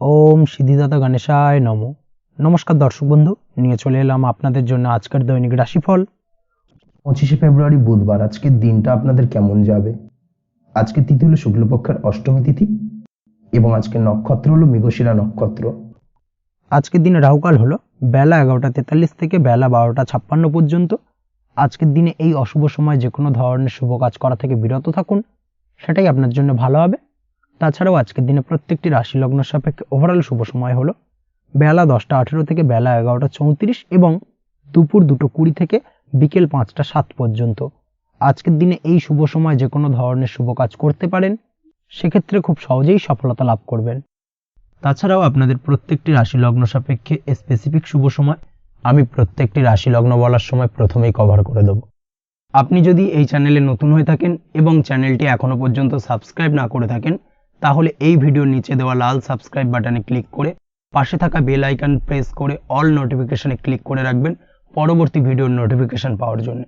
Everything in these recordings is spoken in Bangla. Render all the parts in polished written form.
ওম সিদ্ধিদাতা গণেশায় নমো। নমস্কার দর্শক বন্ধু, নিয়ে চলে এলাম আপনাদের জন্য আজকের দৈনিক রাশিফল 25শে ফেব্রুয়ারি বুধবার। আজকের দিনটা আপনাদের কেমন যাবে? আজকে তিথি হলো শুক্লপক্ষের অষ্টমী তিথি এবং আজকের নক্ষত্র হলো মৃগশিরা নক্ষত্র। আজকের দিনে রাহুকাল হলো বেলা 11:43 থেকে বেলা 12:56 পর্যন্ত। আজকের দিনে এই অশুভ সময় যে কোনো ধরনের শুভ কাজ করা থেকে বিরত থাকুন, সেটাই আপনার জন্য ভালো হবে। তাছাড়াও আজকের দিনে প্রত্যেকটি রাশি লগ্ন সাপেক্ষে ওভারঅল শুভ সময় হলো বেলা 10:18 থেকে বেলা 11:34 এবং দুপুর 2:20 থেকে বিকেল 5:07 পর্যন্ত। আজকের দিনে এই শুভ সময় যে কোনো ধরনের শুভ কাজ করতে পারেন, সেক্ষেত্রে খুব সহজেই সফলতা লাভ করবেন। তাছাড়াও আপনাদের প্রত্যেকটি রাশি লগ্ন সাপেক্ষে স্পেসিফিক শুভ সময় আমি প্রত্যেকটি রাশি লগ্ন বলার সময় প্রথমেই কভার করে দেব। আপনি যদি এই চ্যানেলে নতুন হয়ে থাকেন এবং চ্যানেলটি এখনো পর্যন্ত সাবস্ক্রাইব না করে থাকেন, তাহলে এই ভিডিওর নিচে দেওয়া লাল সাবস্ক্রাইব বাটনে ক্লিক করে পাশে থাকা বেল আইকন প্রেস করে অল নোটিফিকেশনে ক্লিক করে রাখবেন পরবর্তী ভিডিওর নোটিফিকেশন পাওয়ার জন্য।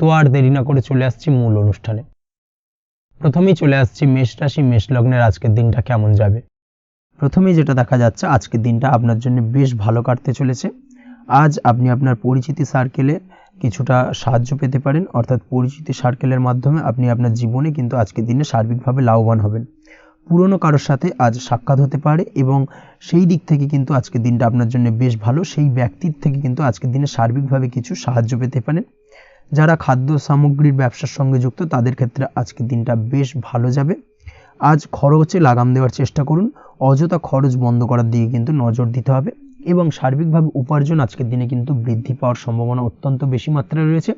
তো আর দেরি না করে চলে আসছি মূল অনুষ্ঠানে। প্রথমেই চলে আসছি মেষ রাশি মেষ লগ্নের আজকের দিনটা কেমন যাবে। প্রথমেই যেটা দেখা যাচ্ছে, আজকের দিনটা আপনার জন্য বেশ ভালো কাটতে চলেছে। আজ আপনি আপনার পরিচিতি সার্কেলে কিছুটা সাহায্য পেতে পারেন, অর্থাৎ পরিচিতি সার্কেলের মাধ্যমে আপনি আপনার জীবনে কিন্তু আজকের দিনে সার্বিকভাবে লাভবান হবেন। পুরনো কারোর সাথে আজ সাক্ষাৎ হতে পারে এবং সেই দিক থেকে কিন্তু আজকের দিনটা আপনার জন্য বেশ ভালো। সেই ব্যক্তির থেকে কিন্তু আজকের দিনে সার্বিকভাবে কিছু সাহায্য পেতে পারেন। যারা খাদ্য সামগ্রীর ব্যবসার সঙ্গে যুক্ত তাদের ক্ষেত্রে আজকের দিনটা বেশ ভালো যাবে। আজ খরচে লাগাম দেওয়ার চেষ্টা করুন, অযথা খরচ বন্ধ করার দিকে কিন্তু নজর দিতে হবে এবং সার্বিকভাবে উপার্জন আজকের দিনে কিন্তু বৃদ্ধি পাওয়ার সম্ভাবনা অত্যন্ত বেশি মাত্রায় রয়েছে।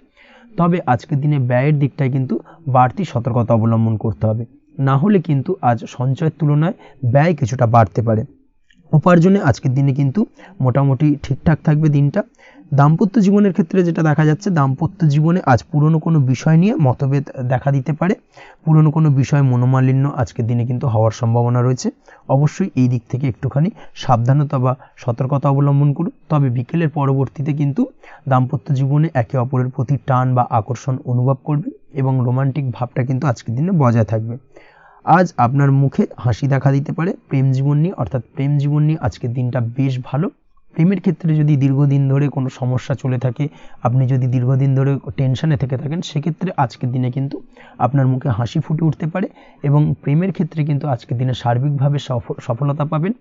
তবে আজকের দিনে ব্যয়ের দিকটায় কিন্তু বাড়তি সতর্কতা অবলম্বন করতে হবে, না হলে কিন্তু আজ সঞ্চয়ের তুলনায় ব্যয় কিছুটা বাড়তে পারে। উপার্জনে আজকের দিনে কিন্তু মোটামুটি ঠিকঠাক থাকবে দিনটা। দাম্পত্য জীবনের ক্ষেত্রে যেটা দেখা যাচ্ছে, দাম্পত্য জীবনে আজ পুরনো কোনো বিষয় নিয়ে মতভেদ দেখা দিতে পারে। পুরনো কোনো বিষয় মনোমালিন্য আজকের দিনে কিন্তু হওয়ার সম্ভাবনা রয়েছে। অবশ্যই এই দিক থেকে একটুখানি সাবধানতা বা সতর্কতা অবলম্বন করুন। তবে বিকেলের পরবর্তীতে কিন্তু দাম্পত্য জীবনে একে অপরের প্রতি টান বা আকর্ষণ অনুভব করবে এবং রোমান্টিক ভাবটা কিন্তু আজকের দিনে বজায় থাকবে। আজ আপনার মুখে হাসি দেখা দিতে পারে। প্রেম জীবন নিয়ে, অর্থাৎ প্রেম জীবন নিয়ে আজকের দিনটা বেশ ভালো। প্রেমের ক্ষেত্রে যদি দীর্ঘদিন ধরে কোনো সমস্যা চলে থাকে, আপনি যদি দীর্ঘদিন ধরে টেনশনে থেকে থাকেন, সেক্ষেত্রে আজকের দিনে কিন্তু আপনার মুখে হাসি ফুটে উঠতে পারে এবং প্রেমের ক্ষেত্রে কিন্তু আজকের দিনে সার্বিকভাবে সফলতা পাবেন।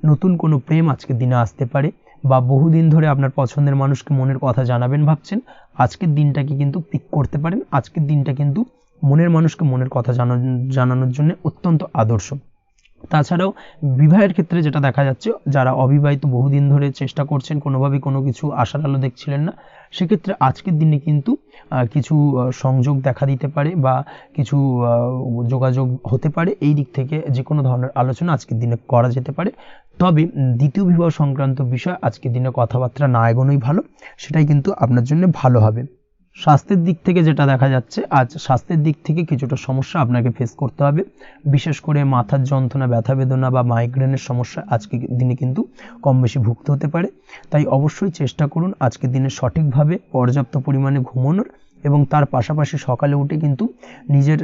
নতুন কোনো প্রেম আজকের দিনে আসতে পারে বা বহুদিন ধরে আপনার পছন্দের মানুষকে মনের কথা জানাবেন ভাবছেন, আজকের দিনটাকে কিন্তু পিক করতে পারেন। আজকের দিনটা কিন্তু মনের মানুষকে মনের কথা জানানোর জন্য অত্যন্ত আদর্শ। তাছাড়াও বিবাহের ক্ষেত্রে যেটা দেখা যাচ্ছে, যারা অবিবাহিত বহুদিন ধরে চেষ্টা করছেন, কোনোভাবে কোনো কিছু আশার আলো দেখছিলেন না, সেক্ষেত্রে আজকের দিনে কিন্তু কিছু সংযোগ দেখা দিতে পারে বা কিছু যোগাযোগ হতে পারে। এই দিক থেকে যে কোনো ধরনের আলোচনা আজকের দিনে করা যেতে পারে। তবে দ্বিতীয় বিবাহ সংক্রান্ত বিষয় আজকের দিনে কথাবার্তা না এগোনোই ভালো, সেটাই কিন্তু আপনার জন্য ভালো হবে। স্বাস্থ্যের দিক থেকে যেটা দেখা যাচ্ছে, আজ স্বাস্থ্যের দিক থেকে কিছুটা সমস্যা আপনাকে ফেস করতে হবে। বিশেষ করে মাথার যন্ত্রণা, ব্যথা বেদনা বা মাইগ্রেনের সমস্যা আজকের দিনে কিন্তু কম বেশি ভুগতে হতে পারে। তাই অবশ্যই চেষ্টা করুন আজকের দিনে সঠিকভাবে পর্যাপ্ত পরিমাণে ঘুমানোর এবং তার পাশাপাশি সকালে উঠে কিন্তু নিজের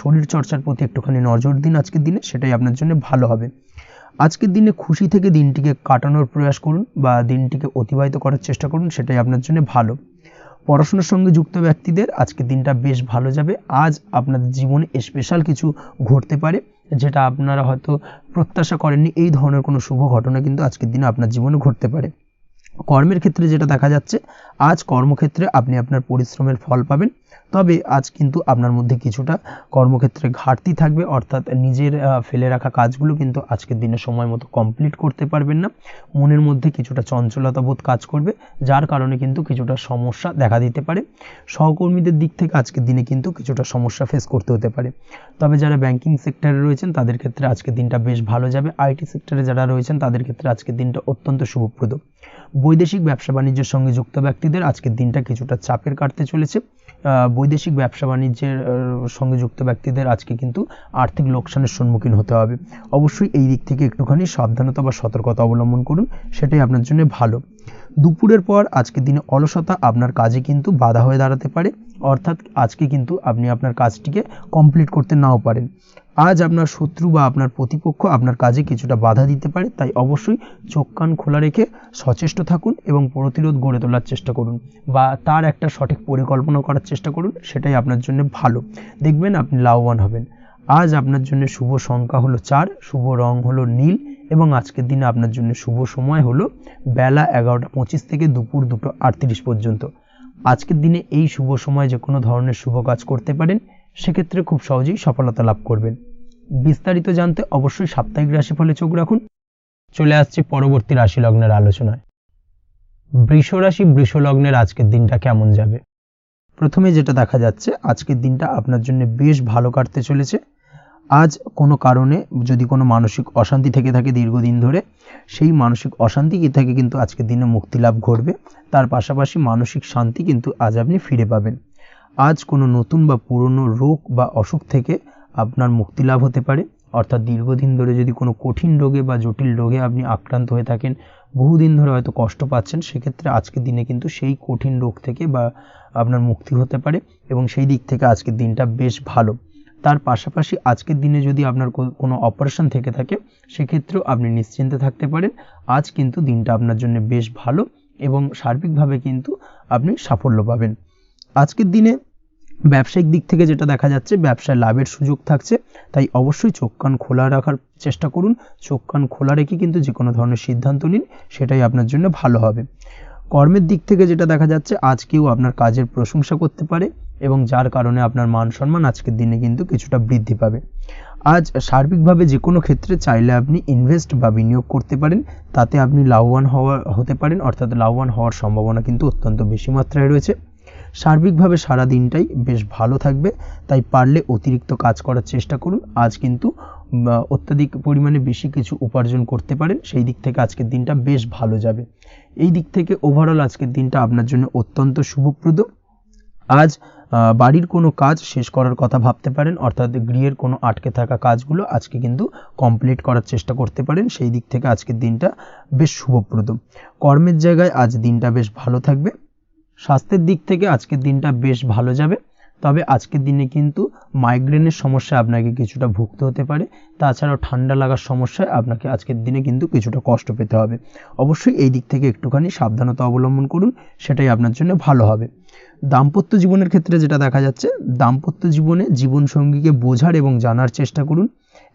শরীর চর্চার প্রতি একটুখানি নজর দিন আজকের দিনে, সেটাই আপনার জন্য ভালো হবে। আজকের দিনে খুশি থেকে দিনটিকে কাটানোর প্রয়াস করুন বা দিনটিকে অতিবাহিত করার চেষ্টা করুন, সেটাই আপনার জন্য ভালো। পড়াশোনার সঙ্গে যুক্ত ব্যক্তিদের আজকের দিনটা বেশ ভালো যাবে। আজ আপনাদের জীবনে স্পেশাল কিছু ঘটতে পারে, যেটা আপনারা হয়তো প্রত্যাশা করেননি। এই ধরনের কোনো শুভ ঘটনা কিন্তু আজকের দিনে আপনার জীবনে ঘটতে পারে। কর্মের ক্ষেত্রে যেটা দেখা যাচ্ছে, আজ কর্মক্ষেত্রে আপনি আপনার পরিশ্রমের ফল পাবেন। তবে আজ কিন্তু আপনার মধ্যে কিছুটা কর্মক্ষেত্রে ঘাটতি থাকবে, অর্থাৎ নিজের ফেলে রাখা কাজগুলো কিন্তু আজকের দিনে সময় মতো কমপ্লিট করতে পারবেন না। মনের মধ্যে কিছুটা চঞ্চলতা বোধ কাজ করবে, যার কারণে কিন্তু কিছুটা সমস্যা দেখা দিতে পারে। সহকর্মীদের দিক থেকে আজকের দিনে কিন্তু কিছুটা সমস্যা ফেস করতে হতে পারে। তবে যারা ব্যাংকিং সেক্টরে রয়েছেন তাদের ক্ষেত্রে আজকের দিনটা বেশ ভালো যাবে। আইটি সেক্টরে যারা রয়েছেন তাদের ক্ষেত্রে আজকের দিনটা অত্যন্ত শুভপ্রদ। বৈদেশিক ব্যবসা বাণিজ্যের সঙ্গে যুক্ত ব্যক্তিদের আজকের দিনটা কিছুটা চাপের কাটতে চলেছে। বৈদেশিক ব্যবসা বাণিজ্যের সঙ্গে যুক্ত ব্যক্তিদের আজকে কিন্তু আর্থিক লোকসানের সম্মুখীন হতে হবে। অবশ্যই এই দিক থেকে একটুখানি সাবধানতা বা সতর্কতা অবলম্বন করুন, সেটাই আপনার জন্য ভালো। দুপুরের পর আজকের দিনে অলসতা আপনার কাজে কিন্তু বাধা হয়ে দাঁড়াতে পারে, অর্থাৎ আজকে কিন্তু আপনি আপনার কাজটিকে কমপ্লিট করতে নাও পারেন। আজ আপনার শত্রু বা আপনার প্রতিপক্ষ আপনার কাজে কিছুটা বাধা দিতে পারে, তাই অবশ্যই চোখ কান খোলা রেখে সচেষ্ট থাকুন এবং প্রতিরোধ গড়ে তোলার চেষ্টা করুন বা তার একটা সঠিক পরিকল্পনা করার চেষ্টা করুন, সেটাই আপনার জন্য ভালো। দেখবেন আপনি লাভবান হবেন। আজ আপনার জন্য শুভ সংখ্যা হলো 4, শুভ রং হলো নীল এবং আজকের দিনে আপনার জন্য শুভ সময় হলো বেলা 11:25 থেকে দুপুর 2:38 পর্যন্ত। আজকের দিনে এই শুভ সময় যে কোনো ধরনের শুভ কাজ করতে পারেন, সেক্ষেত্রে খুব সহজেই সফলতা লাভ করবেন। বিস্তারিত জানতে অবশ্যই সাপ্তাহিক রাশিফলে চোখ রাখুন। চলে আসছে পরবর্তী রাশি লগ্নের আলোচনায়। বৃষ রাশি, বৃষ লগ্নের আজকের দিনটা কেমন যাবে? প্রথমে যেটা দেখা যাচ্ছে, আজকের দিনটা আপনার জন্য বেশ ভালো কাটতে চলেছে। আজ কোনো কারণে যদি কোনো মানসিক অশান্তি থেকে থাকে দীর্ঘদিন ধরে, সেই মানসিক অশান্তি থেকে কিন্তু আজকের দিনে মুক্তি লাভ ঘটবে। তার পাশাপাশি মানসিক শান্তি কিন্তু আজ আপনি ফিরে পাবেন। আজ কোনো নতুন বা পুরনো রোগ বা অসুখ থেকে আপনার মুক্তি লাভ হতে পারে, অর্থাৎ দীর্ঘদিন ধরে যদি কোনো কঠিন রোগে বা জটিল রোগে আপনি আক্রান্ত হয়ে থাকেন, বহুদিন ধরে হয়তো কষ্ট পাচ্ছেন, সেক্ষেত্রে আজকের দিনে কিন্তু সেই কঠিন রোগ থেকে বা আপনার মুক্তি হতে পারে এবং সেই দিক থেকে আজকের দিনটা বেশ ভালো। তার পাশাপাশি আজকের দিনে যদি আপনার কোনো অপারেশন থেকে থাকে, সেক্ষেত্রেও আপনি নিশ্চিন্তে থাকতে পারেন। আজ কিন্তু দিনটা আপনার জন্য বেশ ভালো এবং সার্বিকভাবে কিন্তু আপনি সাফল্য পাবেন। আজকের দিনে ব্যবসায়িক দিক থেকে যেটা দেখা যাচ্ছে, ব্যবসায় লাভের সুযোগ থাকছে, তাই অবশ্যই চোখ কান খোলা রাখার চেষ্টা করুন। চোখ কান খোলা রেখে কিন্তু যে কোনো ধরনের সিদ্ধান্ত নিন, সেটাই আপনার জন্য ভালো হবে। কর্মের দিক থেকে যেটা দেখা যাচ্ছে, আজ কেউ আপনার কাজের প্রশংসা করতে পারে এবং যার কারণে আপনার মান সম্মান আজকের দিনে কিন্তু কিছুটা বৃদ্ধি পাবে। আজ সার্বিকভাবে যে কোনো ক্ষেত্রে চাইলে আপনি ইনভেস্ট বা বিনিয়োগ করতে পারেন, তাতে আপনি লাভবান হতে পারেন, অর্থাৎ লাভবান হওয়ার সম্ভাবনা কিন্তু অত্যন্ত বেশি মাত্রায় রয়েছে। সার্বিকভাবে সারা দিনটাই বেশ ভালো থাকবে, তাই পারলে অতিরিক্ত কাজ করার চেষ্টা করুন। আজ কিন্তু অত্যাধিক পরিমাণে বেশি কিছু উপার্জন করতে পারেন, সেই দিক থেকে আজকের দিনটা বেশ ভালো যাবে। এই দিক থেকে ওভারঅল আজকের দিনটা আপনার জন্য অত্যন্ত শুভপ্রদ। আজ বাড়ির কোনো কাজ শেষ করার কথা ভাবতে পারেন, অর্থাৎ গৃহের কোনো আটকে থাকা কাজগুলো আজকে কিন্তু কমপ্লিট করার চেষ্টা করতে পারেন, সেই দিক থেকে আজকের দিনটা বেশ শুভপ্রদ। কর্মের জায়গায় আজ দিনটা বেশ ভালো থাকবে। স্বাস্থ্যের দিক থেকে আজকের দিনটা বেশ ভালো যাবে, তবে আজকের দিনে কিন্তু মাইগ্রেনের সমস্যা আপনাকে কিছুটা ভুগতে হতে পারে। তাছাড়াও ঠান্ডা লাগার সমস্যায় আপনাকে আজকের দিনে কিন্তু কিছুটা কষ্ট পেতে হবে। অবশ্যই এই দিক থেকে একটুখানি সাবধানতা অবলম্বন করুন, সেটাই আপনার জন্য ভালো হবে। দাম্পত্য জীবনের ক্ষেত্রে যেটা দেখা যাচ্ছে, দাম্পত্য জীবনে জীবনসঙ্গীকে বোঝার এবং জানার চেষ্টা করুন।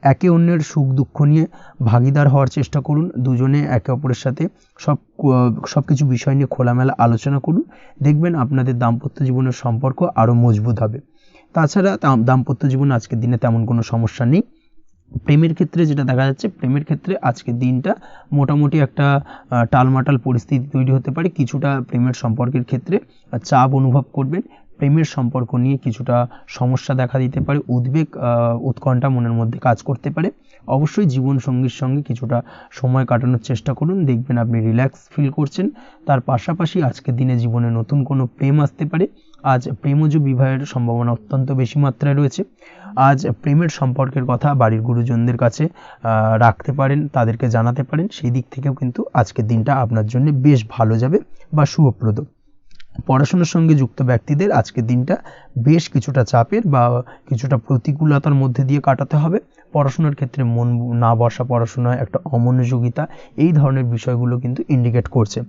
একে অন্যের সুখ দুঃখ নিয়ে ভাগিদার হওয়ার চেষ্টা করুন। দুজনে একে অপরের সাথে সব কিছু বিষয় নিয়ে খোলামেলা আলোচনা করুন। দেখবেন আপনাদের দাম্পত্য জীবনের সম্পর্ক আরও মজবুত হবে। তাছাড়া দাম্পত্য জীবনে আজকের দিনে তেমন কোনো সমস্যা নেই। প্রেমের ক্ষেত্রে যেটা দেখা যাচ্ছে, প্রেমের ক্ষেত্রে আজকের দিনটা মোটামুটি একটা টালমাটাল পরিস্থিতি তৈরি হতে পারে। কিছুটা প্রেমের সম্পর্কের ক্ষেত্রে চাপ অনুভব করবেন। প্রেমের সম্পর্ক নিয়ে কিছুটা সমস্যা দেখা দিতে পারে, উদ্বেগ উৎকণ্ঠা মনের মধ্যে কাজ করতে পারে। অবশ্যই জীবনসঙ্গীর সঙ্গে কিছুটা সময় কাটানোর চেষ্টা করুন, দেখবেন আপনি রিল্যাক্স ফিল করছেন। তার পাশাপাশি আজকের দিনে জীবনে নতুন কোনো প্রেম আসতে পারে। আজ প্রেমজ বিবাহের সম্ভাবনা অত্যন্ত বেশি মাত্রায় রয়েছে। আজ প্রেমের সম্পর্কের কথা বাড়ির গুরুজনদের কাছে রাখতে পারেন, তাদেরকে জানাতে পারেন, সেই দিক থেকেও কিন্তু আজকের দিনটা আপনার জন্য বেশ ভালো যাবে বা শুভপ্রদ। পড়াশোনার সঙ্গে যুক্ত ব্যক্তিদের আজকের দিনটা বেশ কিছুটা চাপের বা কিছুটা প্রতিকূলতার মধ্যে দিয়ে কাটাতে হবে। পড়াশোনার ক্ষেত্রে মন না বসা, পড়াশোনায় একটা অমনোযোগিতা, এই ধরনের বিষয়গুলো কিন্তু ইন্ডিকেট করছে।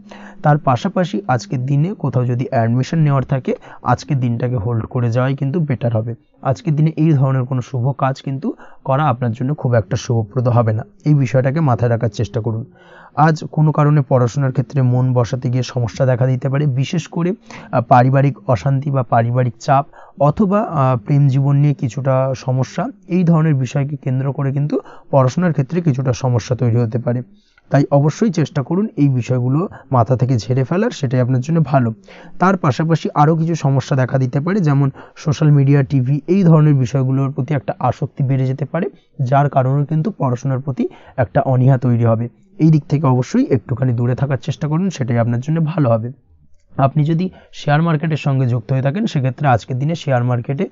তার পাশাপাশি আজকের দিনে কোথাও যদি অ্যাডমিশন নেওয়ার থাকে, আজকের দিনটাকে হোল্ড করে যাওয়াই কিন্তু বেটার হবে। আজকের দিনে এই ধরনের কোনো শুভ কাজ কিন্তু করা আপনার জন্য খুব একটা শুভপ্রদ হবে না, এই বিষয়টাকে মাথায় রাখার চেষ্টা করুন। আজ কোনো কারণে পড়াশোনার ক্ষেত্রে মন বসাতে গিয়ে সমস্যা দেখা দিতে পারে, বিশেষ করে পারিবারিক অশান্তি বা পারিবারিক চাপ অথবা প্রেম জীবন নিয়ে কিছুটা সমস্যা, এই ধরনের বিষয়কে কেন্দ্র করে কিন্তু পড়াশোনার ক্ষেত্রে কিছুটা সমস্যা তৈরি হতে পারে। তাই অবশ্যই চেষ্টা করুন এই বিষয়গুলো মাথা থেকে ঝেড়ে ফেলার, সেটাই আপনার জন্য ভালো। তার পাশাপাশি আরও কিছু সমস্যা দেখা দিতে পারে, যেমন সোশ্যাল মিডিয়া, টিভি, এই ধরনের বিষয়গুলোর প্রতি একটা আসক্তি বেড়ে যেতে পারে, যার কারণে কিন্তু পড়াশোনার প্রতি একটা অনীহা তৈরি হবে। এই দিক থেকে অবশ্যই একটুখানি দূরে থাকার চেষ্টা করুন, সেটাই আপনার জন্য ভালো হবে। আপনি যদি শেয়ার মার্কেটের সঙ্গে যুক্ত হয়ে থাকেন, সেক্ষেত্রে আজকের দিনে শেয়ার মার্কেটে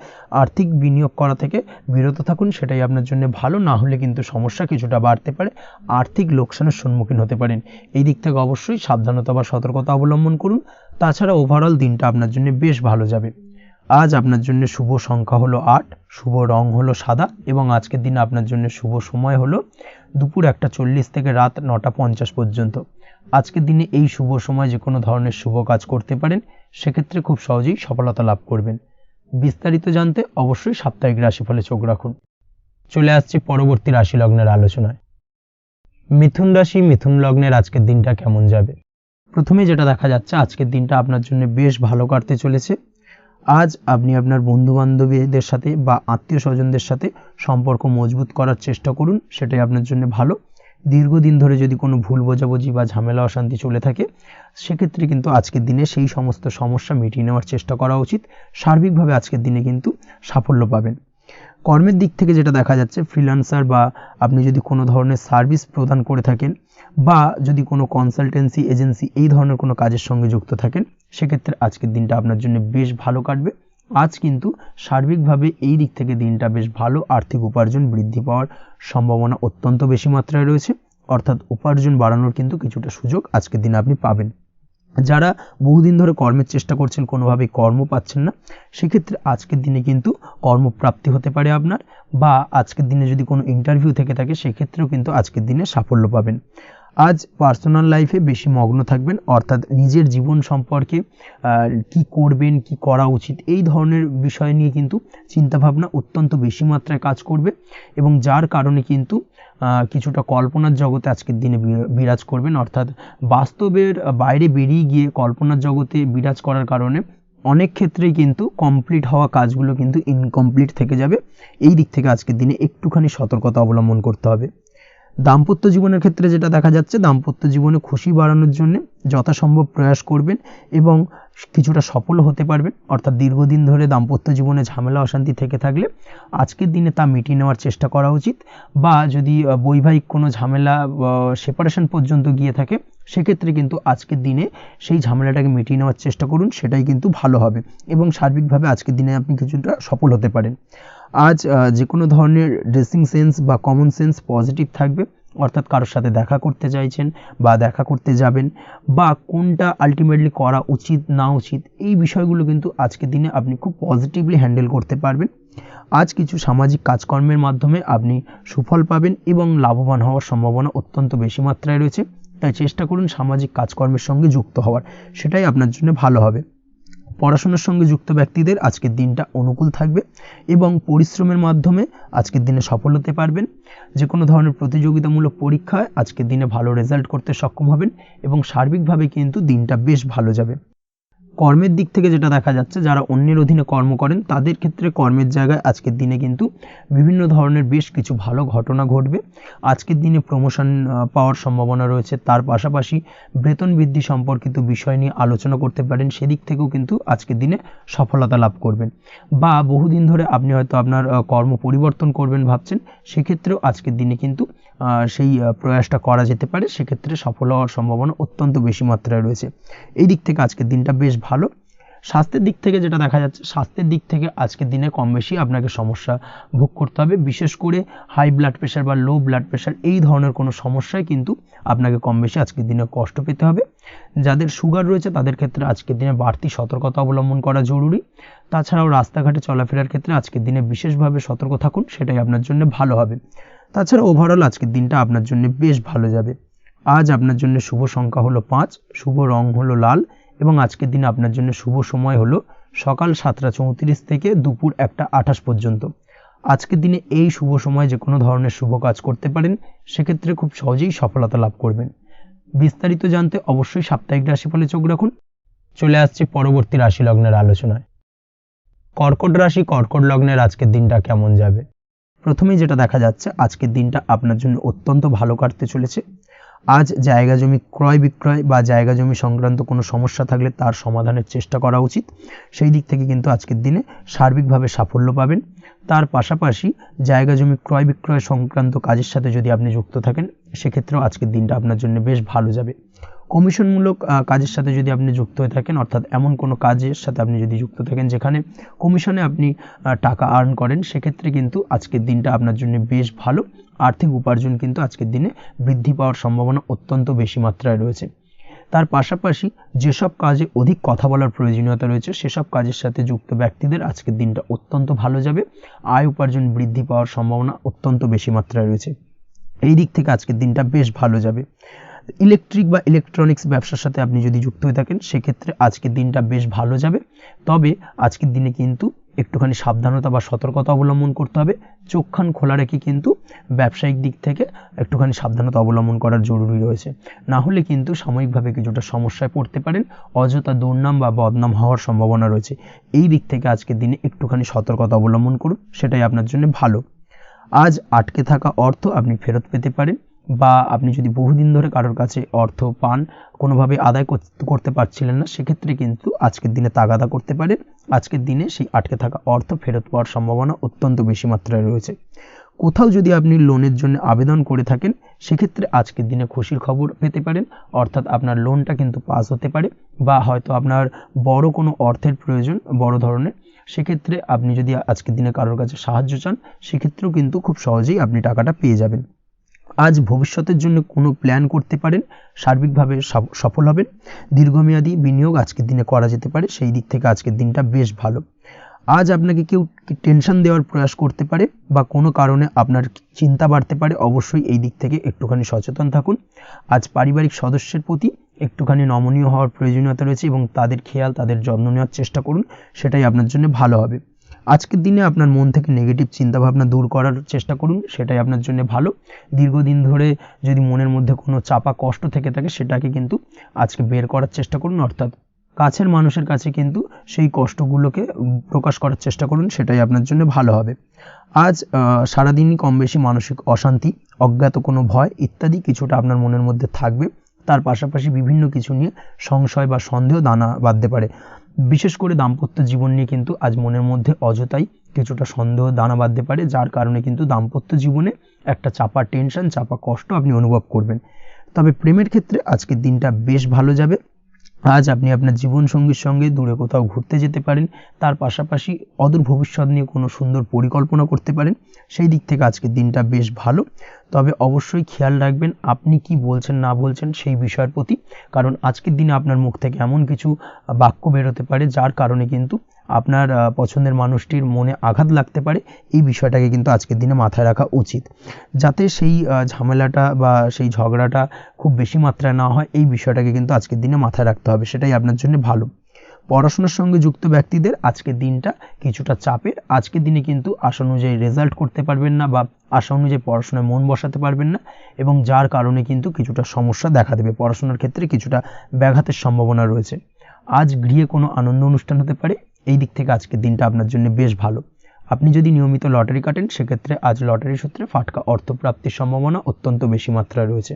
আর্থিক বিনিয়োগ করা থেকে বিরত থাকুন, সেটাই আপনার জন্য ভালো। না হলে কিন্তু সমস্যা কিছুটা বাড়তে পারে, আর্থিক লোকসানের সম্মুখীন হতে পারেন। এই দিক থেকে অবশ্যই সাবধানতা বা সতর্কতা অবলম্বন করুন। তাছাড়া ওভারঅল দিনটা আপনার জন্য বেশ ভালো যাবে। আজ আপনার জন্য শুভ সংখ্যা হলো 8, শুভ রং হলো সাদা এবং আজকের দিনে আপনার জন্য শুভ সময় হলো দুপুর 1:40 থেকে রাত 9:50 পর্যন্ত। আজকের দিনে এই শুভ সময় যে কোনো ধরনের শুভ কাজ করতে পারেন, সেক্ষেত্রে খুব সহজেই সফলতা লাভ করবেন। বিস্তারিত জানতে অবশ্যই সাপ্তাহিক রাশিফলে চোখ রাখুন। চলে আসছে পরবর্তী রাশি লগ্নের আলোচনায়। মিথুন রাশি, মিথুন লগ্নের আজকের দিনটা কেমন যাবে? প্রথমে যেটা দেখা যাচ্ছে, আজকের দিনটা আপনার জন্য বেশ ভালো কাটতে চলেছে। আজ আপনি আপনার বন্ধু বান্ধবীদের সাথে বা আত্মীয় স্বজনদের সাথে সম্পর্ক মজবুত করার চেষ্টা করুন, সেটাই আপনার জন্য ভালো। দীর্ঘদিন ধরে যদি কোনো ভুল বোঝাবুঝি বা ঝামেলা অশান্তি চলে থাকে, সেক্ষেত্রে কিন্তু আজকের দিনে সেই সমস্ত সমস্যা মিটিয়ে নেওয়ার চেষ্টা করা উচিত। সার্বিকভাবে আজকের দিনে কিন্তু সাফল্য পাবেন। কর্মের দিক থেকে যেটা দেখা যাচ্ছে, ফ্রিল্যান্সার বা আপনি যদি কোনো ধরনের সার্ভিস প্রদান করে থাকেন বা যদি কোনো কনসালটেন্সি এজেন্সি এই ধরনের কোনো কাজের সঙ্গে যুক্ত থাকেন, সেক্ষেত্রে আজকের দিনটা আপনার জন্য বেশ ভালো কাটবে। আজ কিন্তু সার্বিকভাবে এই দিক থেকে দিনটা বেশ ভালো। আর্থিক উপার্জন বৃদ্ধি পাওয়ার সম্ভাবনা অত্যন্ত বেশি মাত্রায় রয়েছে, অর্থাৎ উপার্জন বাড়ানোর কিন্তু কিছুটা সুযোগ আজকের দিনে আপনি পাবেন। যারা বহুদিন ধরে কর্মের চেষ্টা করছেন, কোনোভাবেই কর্ম পাচ্ছেন না, সেক্ষেত্রে আজকের দিনে কিন্তু কর্মপ্রাপ্তি হতে পারে আপনার, বা আজকের দিনে যদি কোনো ইন্টারভিউ থেকে থাকে, সেক্ষেত্রেও কিন্তু আজকের দিনে সাফল্য পাবেন। আজ পার্সোনাল লাইফে বেশি মগ্ন থাকবেন, অর্থাৎ নিজের জীবন সম্পর্কে কি করবেন, কি করা উচিত, এই ধরনের বিষয় নিয়ে কিন্তু চিন্তাভাবনা অত্যন্ত বেশি মাত্রায় কাজ করবে এবং যার কারণে কিন্তু কিছুটা কল্পনার জগতে আজকের দিনে বিরাজ করবেন। অর্থাৎ বাস্তবের বাইরে বেরিয়ে গিয়ে কল্পনার জগতে বিরাজ করার কারণে অনেক ক্ষেত্রেই কিন্তু কমপ্লিট হওয়া কাজগুলো কিন্তু ইনকমপ্লিট থেকে যাবে। এই দিক থেকে আজকের দিনে একটুখানি সতর্কতা অবলম্বন করতে হবে। দাম্পত্য জীবনের ক্ষেত্রে যেটা দেখা যাচ্ছে, দাম্পত্য জীবনে খুশি বাড়ানোর জন্য যথাসম্ভব প্রয়াস করবেন এবং কিছুটা সফল হতে পারবেন। অর্থাৎ দীর্ঘদিন ধরে দাম্পত্য জীবনে ঝামেলা অশান্তি থেকে থাকলে আজকের দিনে তা মিটিয়ে নেওয়ার চেষ্টা করা উচিত, বা যদি বৈবাহিক কোনো ঝামেলা সেপারেশন পর্যন্ত গিয়ে থাকে, সেক্ষেত্রে কিন্তু আজকের দিনে সেই ঝামেলাটাকে মিটিয়ে নেওয়ার চেষ্টা করুন, সেটাই কিন্তু ভালো হবে এবং সার্বিকভাবে আজকের দিনে আপনি কিছুটা সফল হতে পারেন। আজ যে কোনো ধরনের ড্রেসিং সেন্স বা কমন সেন্স পজিটিভ থাকবে, অর্থাৎ কারোর সাথে দেখা করতে চাইছেন বা দেখা করতে যাবেন, বা কোনটা আলটিমেটলি করা উচিত না উচিত, এই বিষয়গুলো কিন্তু আজকের দিনে আপনি খুব পজিটিভলি হ্যান্ডেল করতে পারবেন। আজ কিছু সামাজিক কাজকর্মের মাধ্যমে আপনি সুফল পাবেন এবং লাভবান হওয়ার সম্ভাবনা অত্যন্ত বেশি মাত্রায় রয়েছে। তাই চেষ্টা করুন সামাজিক কাজকর্মের সঙ্গে যুক্ত হওয়ার, সেটাই আপনার জন্য ভালো হবে। পড়াশোনার সঙ্গে যুক্ত ব্যক্তিদের আজকের দিনটা অনুকূল থাকবে এবং পরিশ্রমের মাধ্যমে আজকের দিনে সফল হতে পারবেন। যে কোনো ধরনের প্রতিযোগিতামূলক পরীক্ষায় আজকের দিনে ভালো রেজাল্ট করতে সক্ষম হবেন এবং সার্বিকভাবে কিন্তু দিনটা বেশ ভালো যাবে। কর্মের দিক থেকে যেটা দেখা যাচ্ছে, যারা অন্যের অধীনে কর্ম করেন তাদের ক্ষেত্রে কর্মের জায়গায় আজকের দিনে কিন্তু বিভিন্ন ধরনের বেশ কিছু ভালো ঘটনা ঘটবে। আজকের দিনে প্রমোশন পাওয়ার সম্ভাবনা রয়েছে, তার পাশাপাশি বেতন বৃদ্ধি সম্পর্কিত বিষয় নিয়ে আলোচনা করতে পারেন, সেদিক থেকেও কিন্তু আজকের দিনে সফলতা লাভ করবেন। বা বহুদিন ধরে আপনি হয়তো আপনার কর্ম পরিবর্তন করবেন ভাবছেন, সেক্ষেত্রেও আজকের দিনে কিন্তু সেই প্রয়াসটা করা যেতে পারে, সেক্ষেত্রে সফল হওয়ার সম্ভাবনা অত্যন্ত বেশি মাত্রায় রয়েছে। এই দিক থেকে আজকের দিনটা বেশ ভালো। স্বাস্থ্যের দিক থেকে যেটা দেখা যাচ্ছে, স্বাস্থ্যের দিক থেকে আজকের দিনে কম বেশি আপনাকে সমস্যা ভোগ করতে হবে, বিশেষ করে হাই ব্লাড প্রেশার বা লো ব্লাড প্রেশার এই ধরনের কোনো সমস্যায় কিন্তু আপনাকে কম বেশি আজকের দিনে কষ্ট পেতে হবে। যাদের সুগার রয়েছে তাদের ক্ষেত্রে আজকের দিনে বাড়তি সতর্কতা অবলম্বন করা জরুরি। তাছাড়াও রাস্তাঘাটে চলাফেরার ক্ষেত্রে আজকের দিনে বিশেষভাবে সতর্ক থাকুন, সেটাই আপনার জন্য ভালো হবে। তাছাড়া ওভারঅল আজকের দিনটা আপনার জন্য বেশ ভালো যাবে। আজ আপনার জন্য শুভ সংখ্যা হলো 5, শুভ রং হলো লাল এবং আজকের দিনে আপনার জন্য শুভ সময় হলো সকাল 7:34 থেকে দুপুর 1:28 পর্যন্ত। আজকের দিনে এই শুভ সময় যে কোনো ধরনের শুভ কাজ করতে পারেন, সেক্ষেত্রে খুব সহজেই সফলতা লাভ করবেন। বিস্তারিত জানতে অবশ্যই সাপ্তাহিক রাশিফলে চোখ রাখুন। চলে আসছে পরবর্তী রাশি লগ্নের আলোচনায়। কর্কট রাশি, কর্কট লগ্নের আজকের দিনটা কেমন যাবে? প্রথমেই যেটা দেখা যাচ্ছে, আজকের দিনটা আপনার জন্য অত্যন্ত ভালো কাটতে চলেছে। আজ জায়গা জমি ক্রয় বিক্রয় বা জায়গা জমি সংক্রান্ত কোনো সমস্যা থাকলে তার সমাধানের চেষ্টা করা উচিত, সেই দিক থেকে কিন্তু আজকের দিনে সার্বিকভাবে সাফল্য পাবেন। তার পাশাপাশি জায়গা জমি ক্রয় বিক্রয় সংক্রান্ত কাজের সাথে যদি আপনি যুক্ত থাকেন, সেক্ষেত্রেও আজকের দিনটা আপনার জন্য বেশ ভালো যাবে। কমিশনমূলক কাজের সাথে যদি আপনি যুক্ত হয়ে থাকেন, অর্থাৎ এমন কোনো কাজের সাথে আপনি যদি যুক্ত থাকেন যেখানে কমিশনে আপনি টাকা আর্ন করেন, সেক্ষেত্রে কিন্তু আজকের দিনটা আপনার জন্য বেশ ভালো। আর্থিক উপার্জন কিন্তু আজকের দিনে বৃদ্ধি পাওয়ার সম্ভাবনা অত্যন্ত বেশি মাত্রায় রয়েছে। তার পাশাপাশি যেসব কাজে অধিক কথা বলার প্রয়োজনীয়তা রয়েছে সেসব কাজের সাথে যুক্ত ব্যক্তিদের আজকের দিনটা অত্যন্ত ভালো যাবে। আয় উপার্জন বৃদ্ধি পাওয়ার সম্ভাবনা অত্যন্ত বেশি মাত্রায় রয়েছে। এই দিক থেকে আজকের দিনটা বেশ ভালো যাবে। ইলেকট্রিক বা ইলেকট্রনিক্স ব্যবসার সাথে আপনি যদি যুক্ত হয়ে থাকেন সেক্ষেত্রে আজকের দিনটা বেশ ভালো যাবে। তবে আজকের দিনে কিন্তু একটুখানি সাবধানতা বা সতর্কতা অবলম্বন করতে হবে। চোখ কান খোলা রেখে কিন্তু ব্যবসায়িক দিক থেকে একটুখানি সাবধানতা অবলম্বন করার জরুরি রয়েছে। না হলে কিন্তু সাময়িকভাবে কিছুটা সমস্যায় পড়তে পারেন, অযথা দুর্নাম বা বদনাম হওয়ার সম্ভাবনা রয়েছে। এই দিক থেকে আজকের দিনে একটুখানি সতর্কতা অবলম্বন করুন, সেটাই আপনার জন্য ভালো। আজ আটকে থাকা অর্থ আপনি ফেরত পেতে পারেন, বা আপনি যদি বহুদিন ধরে কারোর কাছে অর্থ পান, কোনোভাবে আদায় করতে পারছিলেন না, সেক্ষেত্রে কিন্তু আজকের দিনে তাগাদা করতে পারেন। আজকের দিনে সেই আটকে থাকা অর্থ ফেরত পাওয়ার সম্ভাবনা অত্যন্ত বেশি মাত্রায় রয়েছে। কোথাও যদি আপনি লোনের জন্য আবেদন করে থাকেন সেক্ষেত্রে আজকের দিনে খুশির খবর পেতে পারেন, অর্থাৎ আপনার লোনটা কিন্তু পাস হতে পারে, বা হয়তো আপনার বড় কোনো অর্থের প্রয়োজন বড় ধরনের, সেক্ষেত্রে আপনি যদি আজকের দিনে কারোর কাছে সাহায্য চান সেক্ষেত্রেও কিন্তু খুব সহজেই আপনি টাকাটা পেয়ে যাবেন। আজ ভবিষ্যতের জন্য কোনো প্ল্যান করতে পারেন, সার্বিকভাবে সফল হবেন। দীর্ঘমেয়াদী বিনিয়োগ আজকের দিনে করা যেতে পারে, সেই দিক থেকে আজকের দিনটা বেশ ভালো। আজ আপনাকে কেউ টেনশন দেওয়ার প্রয়াস করতে পারে বা কোনো কারণে আপনার চিন্তা বাড়তে পারে, অবশ্যই এই দিক থেকে একটুখানি সচেতন থাকুন। আজ পারিবারিক সদস্যের প্রতি একটুখানি নমনীয় হওয়ার প্রয়োজনীয়তা রয়েছে এবং তাদের খেয়াল তাদের যত্ন নেওয়ার চেষ্টা করুন, সেটাই আপনার জন্য ভালো হবে। আজকের দিনে আপনার মন থেকে নেগেটিভ চিন্তাভাবনা দূর করার চেষ্টা করুন, সেটাই আপনার জন্য ভালো। দীর্ঘদিন ধরে যদি মনের মধ্যে কোনো চাপা কষ্ট থেকে থাকে সেটাকে কিন্তু আজকে বের করার চেষ্টা করুন, অর্থাৎ কাছের মানুষের কাছে কিন্তু সেই কষ্টগুলোকে প্রকাশ করার চেষ্টা করুন, সেটাই আপনার জন্য ভালো হবে। আজ সারাদিনই কম বেশি মানসিক অশান্তি, অজ্ঞাত কোনো ভয় ইত্যাদি কিছুটা আপনার মনের মধ্যে থাকবে। তার পাশাপাশি বিভিন্ন কিছু নিয়ে সংশয় বা সন্দেহ দানা বাঁধতে পারে। বিশেষ করে দাম্পত্য জীবন নিয়ে কিন্তু আজ মনের মধ্যে অযথাই কিছুটা সন্দেহ দানা বাঁধতে পারে, যার কারণে কিন্তু দাম্পত্য জীবনে একটা চাপা টেনশন, চাপা কষ্ট আপনি অনুভব করবেন। তবে প্রেমের ক্ষেত্রে আজকের দিনটা বেশ ভালো যাবে। আজ আপনি আপনার জীবনসঙ্গীর সঙ্গে দূরে কোথাও ঘুরতে যেতে পারেন, তার পাশাপাশি অদূর ভবিষ্যৎ নিয়ে কোনো সুন্দর পরিকল্পনা করতে পারেন, সেই দিক থেকে আজকের দিনটা বেশ ভালো। তবে অবশ্যই খেয়াল রাখবেন আপনি কি বলছেন না বলছেন সেই বিষয়ের প্রতি, কারণ আজকের দিনে আপনার মুখ থেকে এমন কিছু বাক্য বেরোতে পারে যার কারণে কিন্তু আপনার পছন্দের মানুষটির মনে আঘাত লাগতে পারে। এই বিষয়টাকে কিন্তু আজকের দিনে মাথায় রাখা উচিত, যাতে সেই ঝামেলাটা বা সেই ঝগড়াটা খুব বেশি মাত্রায় না হয়। এই বিষয়টাকে কিন্তু আজকের দিনে মাথায় রাখতে হবে, সেটাই আপনার জন্য ভালো। পড়াশোনার সঙ্গে যুক্ত ব্যক্তিদের আজকের দিনটা কিছুটা চাপের। আজকের দিনে কিন্তু আশা অনুযায়ী রেজাল্ট করতে পারবেন না বা আশা অনুযায়ী পড়াশোনায় মন বসাতে পারবেন না, এবং যার কারণে কিন্তু কিছুটা সমস্যা দেখা দেবে। পড়াশোনার ক্ষেত্রে কিছুটা ব্যাঘাতের সম্ভাবনা রয়েছে। আজ গৃহে কোনো আনন্দ অনুষ্ঠান হতে পারে, এই দিক থেকে আজকের দিনটা আপনার জন্য বেশ ভালো। আপনি যদি নিয়মিত লটারি কাটেন সেক্ষেত্রে আজ লটারি সূত্রে ফাটকা অর্থপ্রাপ্তির সম্ভাবনা অত্যন্ত বেশি মাত্রায় রয়েছে।